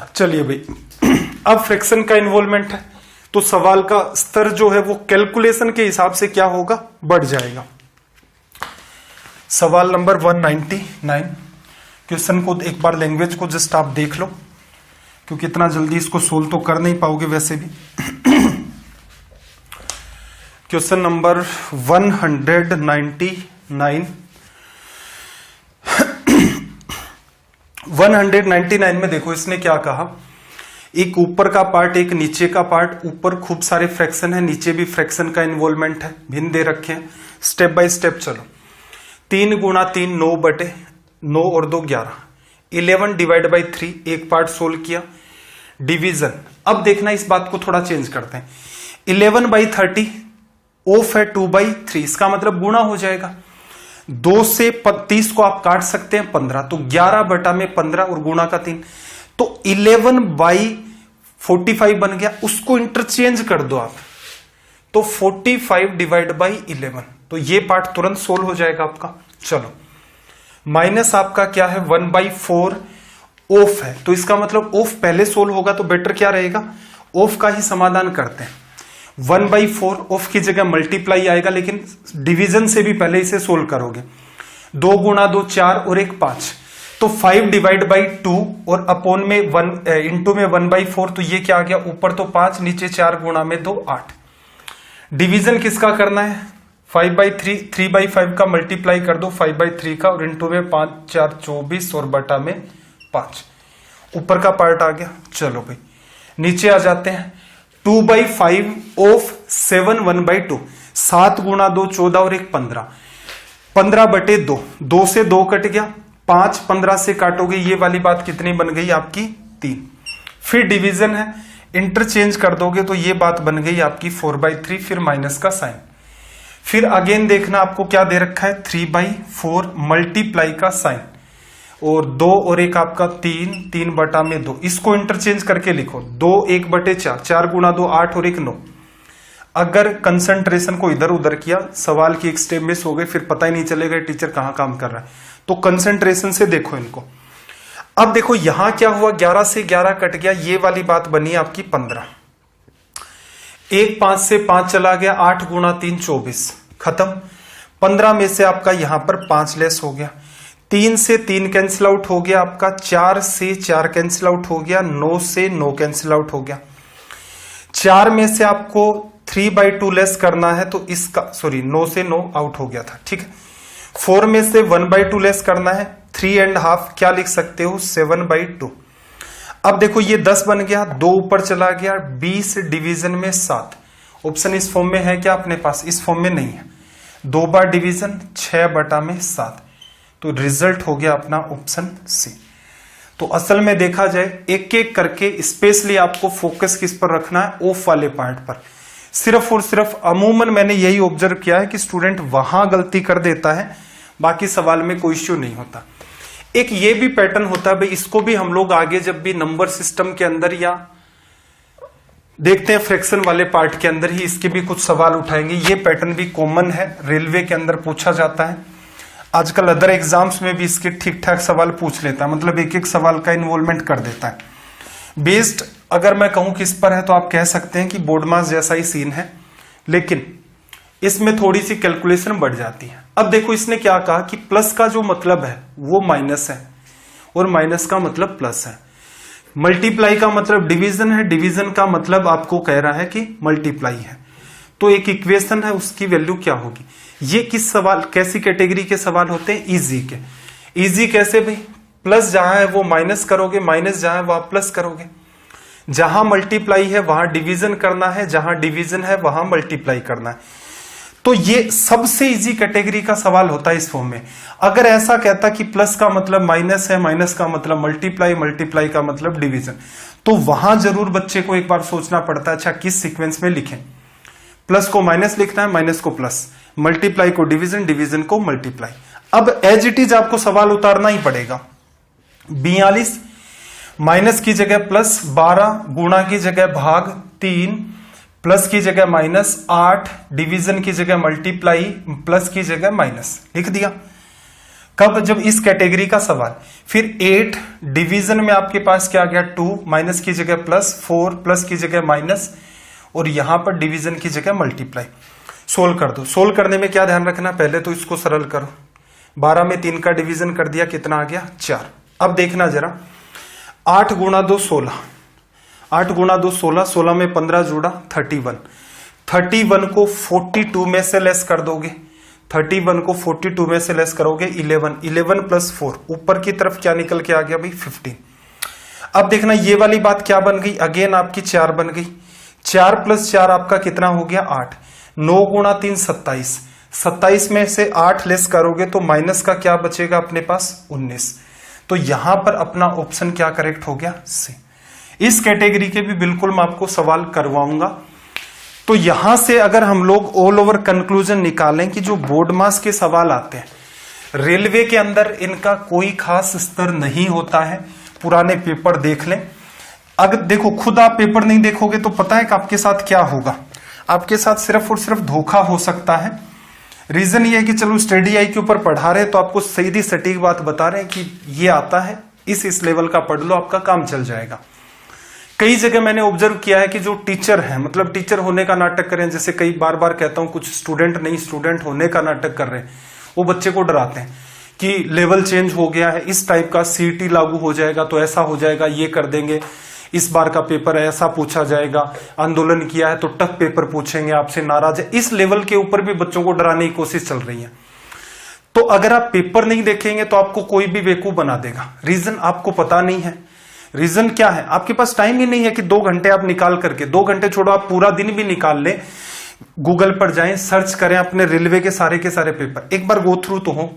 चलिए भाई अब फ्रैक्शन का इन्वॉल्वमेंट है तो सवाल का स्तर जो है वो कैलकुलेशन के हिसाब से क्या होगा, बढ़ जाएगा। सवाल नंबर 199, क्वेश्चन को एक बार लैंग्वेज को जस्ट आप देख लो, क्योंकि इतना जल्दी इसको सोल्व तो कर नहीं पाओगे वैसे भी। क्वेश्चन नंबर 199 199 में देखो इसने क्या कहा, एक ऊपर का पार्ट एक नीचे का पार्ट, ऊपर खूब सारे फ्रैक्शन है, नीचे भी फ्रैक्शन का इन्वॉल्वमेंट है, भिन्न दे रखे हैं। स्टेप बाय स्टेप चलो। 3 गुणा 3 9 बटे 9 और 2 11, 11 डिवाइड बाई 3, एक पार्ट सोल्व किया। डिवीजन, अब देखना इस बात को थोड़ा चेंज करते हैं। 11 बाई 30 ऑफ है 2 बाई 3, इसका मतलब गुणा हो जाएगा। 2 से 30 को आप काट सकते हैं 15, तो 11 बटा में 15 और गुणा का 3, तो 11 बाई 45 बन गया। उसको इंटरचेंज कर दो आप, तो 45 डिवाइड बाई 11, तो ये पार्ट तुरंत सोल्व हो जाएगा आपका। चलो, माइनस आपका क्या है 1/4 ऑफ है, तो इसका मतलब ऑफ पहले सोल्व होगा, तो बेटर क्या रहेगा, ऑफ का ही समाधान करते हैं। 1/4 ऑफ की जगह मल्टीप्लाई आएगा, लेकिन डिवीजन से भी पहले इसे सोल्व करोगे। 2 गुणा 2 4 और 1 5, तो 5 डिवाइड बाई 2 और अपॉन में 1 इंटू में 1/4, तो ये क्या आ गया, ऊपर तो 5 नीचे 4 गुणा में 2 8। डिवीजन किसका करना है, 5/3, 3/5 का मल्टीप्लाई कर दो 5/3 का, और इंटू में 5 4 24 और बटा में 5, ऊपर का पार्ट आ गया। चलो भाई नीचे आ जाते हैं। 2/5 ऑफ 7 1/2, 7 गुणा 2 14 और 1 15, 15 बटे 2, 2 से 2 कट गया, 5 15 से काटोगे, ये वाली बात कितनी बन गई आपकी 3। फिर डिवीजन है, इंटरचेंज कर दोगे तो ये बात बन गई आपकी 4/3, फिर माइनस का साइन। फिर अगेन देखना आपको क्या दे रखा है, 3/4 मल्टीप्लाई का साइन, और 2 और 1 आपका 3, 3 बटा में 2, इसको इंटरचेंज करके लिखो। 2 1/4, 4 गुणा 2 8 और 1 9। अगर कंसंट्रेशन को इधर उधर किया, सवाल की एक स्टेप मिस हो गई, फिर पता ही नहीं चलेगा टीचर कहां काम कर रहा है, तो कंसंट्रेशन से देखो इनको। अब देखो यहां क्या हुआ, 11 से 11 कट गया, ये वाली बात बनी आपकी 15। 1 5 से 5 चला गया, 8 गुणा 3 24, खत्म। 15 में से आपका यहां पर 5 लेस हो गया, 3 से 3 कैंसिल आउट हो गया आपका, 4 से 4 कैंसिल आउट हो गया, 9 से 9 कैंसिल आउट हो गया। 4 में से आपको 3/2 लेस करना है, तो इसका 9 से 9 आउट हो गया था, ठीक है। 4 में से 1/2 लेस करना है, 3.5 क्या लिख सकते हो 7/2। अब देखो ये 10 बन गया, 2 ऊपर चला गया, 20 डिवीजन में 7। ऑप्शन इस फॉर्म में है क्या अपने पास, इस फॉर्म में नहीं है। 2 बार डिवीजन 6 बटा में 7, तो रिजल्ट हो गया अपना ऑप्शन सी। तो असल में देखा जाए एक एक करके स्पेशली आपको फोकस किस पर रखना है, ऑफ वाले पार्ट पर। सिर्फ और सिर्फ अमूमन मैंने यही ऑब्जर्व किया है कि स्टूडेंट वहां गलती कर देता है, बाकी सवाल में कोई इश्यू नहीं होता। एक ये भी पैटर्न होता है भाई, इसको भी हम लोग आगे जब भी नंबर सिस्टम के अंदर या देखते हैं फ्रैक्शन वाले पार्ट के अंदर ही इसके भी कुछ सवाल उठाएंगे। ये पैटर्न भी कॉमन है, रेलवे के अंदर पूछा जाता है, आजकल अदर एग्जाम्स में भी इसके ठीक ठाक सवाल पूछ लेता है, मतलब एक एक सवाल का इन्वॉल्वमेंट कर देता है। बेस्ड अगर मैं कहूं किस पर है, तो आप कह सकते हैं कि बोर्ड मास जैसा ही सीन है, लेकिन इसमें थोड़ी सी कैलकुलेशन बढ़ जाती है। अब देखो इसने क्या कहा कि प्लस का जो मतलब है वो माइनस है, और माइनस का मतलब प्लस है। मल्टीप्लाई का मतलब डिवीजन है, डिवीजन का मतलब आपको कह रहा है कि मल्टीप्लाई है। तो एक इक्वेशन है, उसकी वैल्यू क्या होगी। ये किस सवाल, कैसी कैटेगरी के सवाल होते हैं, इजी के। इजी कैसे भाई, प्लस जहां है वो माइनस करोगे, माइनस जहां है वो आप प्लस करोगे। जहां मल्टीप्लाई है वहां डिवीजन करना है, जहां डिवीजन है वहां मल्टीप्लाई करना है। तो ये सबसे इजी कैटेगरी का सवाल होता है इस फॉर्म में। अगर ऐसा कहता कि प्लस का मतलब माइनस है, माइनस का मतलब मल्टीप्लाई, मल्टीप्लाई का मतलब डिवीजन, तो वहां जरूर बच्चे को एक बार सोचना पड़ता है, अच्छा किस सीक्वेंस में लिखें। प्लस को माइनस लिखना है, माइनस को प्लस, मल्टीप्लाई को डिवीजन, डिवीजन को मल्टीप्लाई। अब एज इट इज आपको सवाल उतारना ही पड़ेगा। 42 माइनस की जगह प्लस, 12 गुणा की जगह भाग 3, प्लस की जगह माइनस, 8 डिवीजन की जगह मल्टीप्लाई, प्लस की जगह माइनस लिख दिया। कब, जब इस कैटेगरी का सवाल। फिर 8 डिवीजन में आपके पास क्या आ गया 2, माइनस की जगह प्लस, 4 प्लस की जगह माइनस, और यहां पर डिवीजन की जगह मल्टीप्लाई। सोल्व कर दो। सोल्व करने में क्या ध्यान रखना, पहले तो इसको सरल करो। 12 में 3 का डिवीजन कर दिया, कितना आ गया 4। अब देखना जरा, 8 गुणा 2 16, 8 गुणा 2 16, 16 में 15 जोड़ा 31, 31 को 42 में से लेस कर दोगे, 31 को 42 में से लेस करोगे 11, 11 प्लस 4, ऊपर की तरफ क्या निकल के आ गया भाई 15। अब देखना ये वाली बात क्या बन गई, अगेन आपकी 4 बन गई, 4 प्लस 4 आपका कितना हो गया 8, 9 गुणा 3 27, 27 में से 8 लेस करोगे तो माइनस का क्या बचेगा अपने पास 19। तो यहां पर अपना ऑप्शन क्या करेक्ट हो गया सी। इस कैटेगरी के भी बिल्कुल मैं आपको सवाल करवाऊंगा। तो यहां से अगर हम लोग ऑल ओवर कंक्लूजन निकालें कि जो बोर्ड मास के सवाल आते हैं रेलवे के अंदर, इनका कोई खास स्तर नहीं होता है। पुराने पेपर देख लें। अगर देखो खुद आप पेपर नहीं देखोगे तो पता है कि आपके साथ क्या होगा, आपके साथ सिर्फ और सिर्फ धोखा हो सकता है। रीजन ये है कि चलो स्टडी आई के ऊपर पढ़ा रहे तो आपको सीधी सटीक बात बता रहे हैं कि ये आता है, इस लेवल का पढ़ लो, आपका काम चल जाएगा। कई जगह मैंने ऑब्जर्व किया है कि जो टीचर है, मतलब टीचर होने का नाटक करें, जैसे कई बार बार कहता हूं कुछ स्टूडेंट नहीं स्टूडेंट होने का नाटक कर रहे हैं, वो बच्चे को डराते हैं कि लेवल चेंज हो गया है, इस टाइप का सीईटी लागू हो जाएगा तो ऐसा हो जाएगा, ये कर देंगे, इस बार का पेपर ऐसा पूछा जाएगा, आंदोलन किया है तो टफ पेपर पूछेंगे, आपसे नाराज है। इस लेवल के ऊपर भी बच्चों को डराने की कोशिश चल रही है। तो अगर आप पेपर नहीं देखेंगे तो आपको कोई भी बेवकूफ बना देगा। रीजन आपको पता नहीं है। रीजन क्या है, आपके पास टाइम ही नहीं है कि 2 घंटे आप निकाल करके, 2 घंटे छोड़ो आप पूरा दिन भी निकाल लें, गूगल पर जाएं, सर्च करें अपने रेलवे के सारे पेपर, एक बार गो थ्रू तो हो।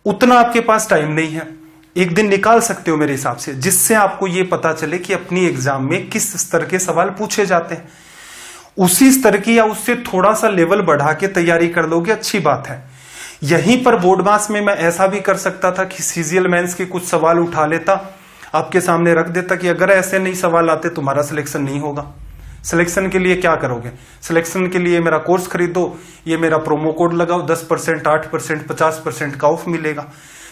उतना आपके पास टाइम नहीं है। एक दिन निकाल सकते हो मेरे हिसाब से, जिससे आपको यह पता चले कि अपनी एग्जाम में किस स्तर के सवाल पूछे जाते हैं। उसी स्तर की या उससे थोड़ा सा लेवल बढ़ा के तैयारी कर लोगे, अच्छी बात है। यहीं पर बोर्ड मास में मैं ऐसा भी कर सकता था कि सीजीएल मेंस के कुछ सवाल उठा लेता, आपके सामने रख देता कि अगर ऐसे नहीं सवाल आते तुम्हारा सिलेक्शन नहीं होगा। सिलेक्शन के लिए क्या करोगे, सिलेक्शन के लिए मेरा कोर्स खरीदो, ये मेरा प्रोमो कोड लगाओ, 10%, 8%, 50% का ऑफ मिलेगा।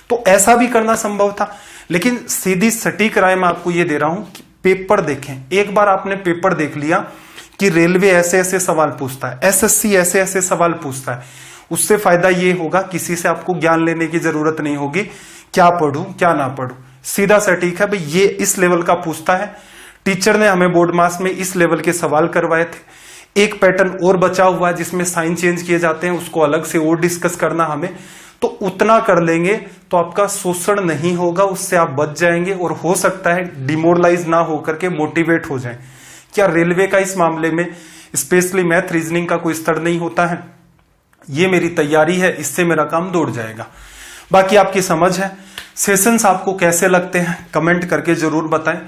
तो ऐसा भी करना संभव था। लेकिन सीधी सटीक राय मैं आपको ये दे रहा हूं कि पेपर देखें। एक बार आपने पेपर देख लिया कि रेलवे ऐसे ऐसे सवाल पूछता है, एसएससी ऐसे ऐसे सवाल पूछता है, उससे फायदा ये होगा किसी से आपको ज्ञान लेने की जरूरत नहीं होगी, क्या पढ़ूं क्या ना पढ़ूं, सीधा सटीक है भाई ये इस लेवल का पूछता है। टीचर ने हमें बोर्ड मास में इस लेवल के सवाल करवाए थे। एक पैटर्न और बचा हुआ है जिसमें साइन चेंज किए जाते हैं, उसको अलग से और डिस्कस करना हमें, तो उतना कर लेंगे तो आपका शोषण नहीं होगा, उससे आप बच जाएंगे और हो सकता है डिमोरलाइज ना होकर के मोटिवेट हो जाएं। क्या रेलवे का इस मामले में स्पेशली मैथ रीजनिंग का कोई स्तर नहीं होता है? ये मेरी तैयारी है, इससे मेरा काम दौड़ जाएगा। बाकी आपकी समझ है। सेशंस आपको कैसे लगते हैं कमेंट करके जरूर बताएं।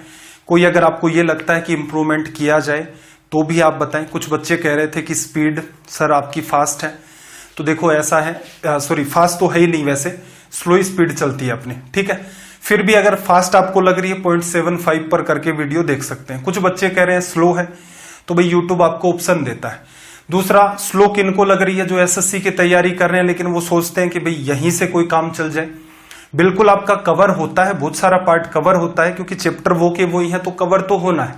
कोई अगर आपको ये लगता है कि इंप्रूवमेंट किया जाए तो भी आप बताएं। कुछ बच्चे कह रहे थे कि स्पीड सर आपकी फास्ट है, तो देखो ऐसा है, सॉरी फास्ट तो है ही नहीं, वैसे स्लो स्पीड चलती है अपनी, ठीक है। फिर भी अगर फास्ट आपको लग रही है 0.75 पर करके वीडियो देख सकते हैं। कुछ बच्चे कह रहे हैं स्लो है, तो भाई यूट्यूब आपको ऑप्शन देता है। दूसरा, स्लो किनको लग रही है? जो एसएससी की तैयारी कर रहे हैं लेकिन वो सोचते हैं कि भाई यहीं से कोई काम चल जाए। बिल्कुल आपका कवर होता है, बहुत सारा पार्ट कवर होता है, क्योंकि चैप्टर वो के वो ही है, तो कवर तो होना है,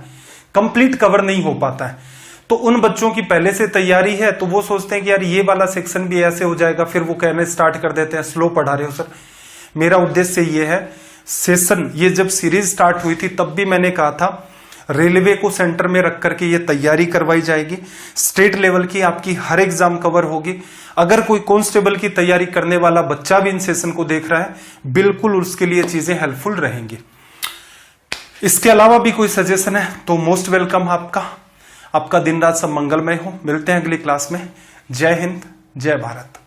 कंप्लीट कवर नहीं हो पाता है। तो उन बच्चों की पहले से तैयारी है तो वो सोचते हैं कि यार ये वाला सेक्शन भी ऐसे हो जाएगा, फिर वो कहने स्टार्ट कर देते हैं स्लो पढ़ा रहे हो सर। मेरा उद्देश्य ये है, सेशन ये जब सीरीज स्टार्ट हुई थी तब भी मैंने कहा था रेलवे को सेंटर में रख करके ये तैयारी करवाई जाएगी। स्टेट लेवल की आपकी हर एग्जाम कवर होगी। अगर कोई कांस्टेबल की तैयारी करने वाला बच्चा भी इन सेशन को देख रहा है, बिल्कुल उसके लिए चीजें हेल्पफुल रहेंगी। इसके अलावा भी कोई सजेशन है तो मोस्ट वेलकम आपका दिन रात सब मंगलमय हो। मिलते हैं अगली क्लास में। जय हिंद, जय भारत।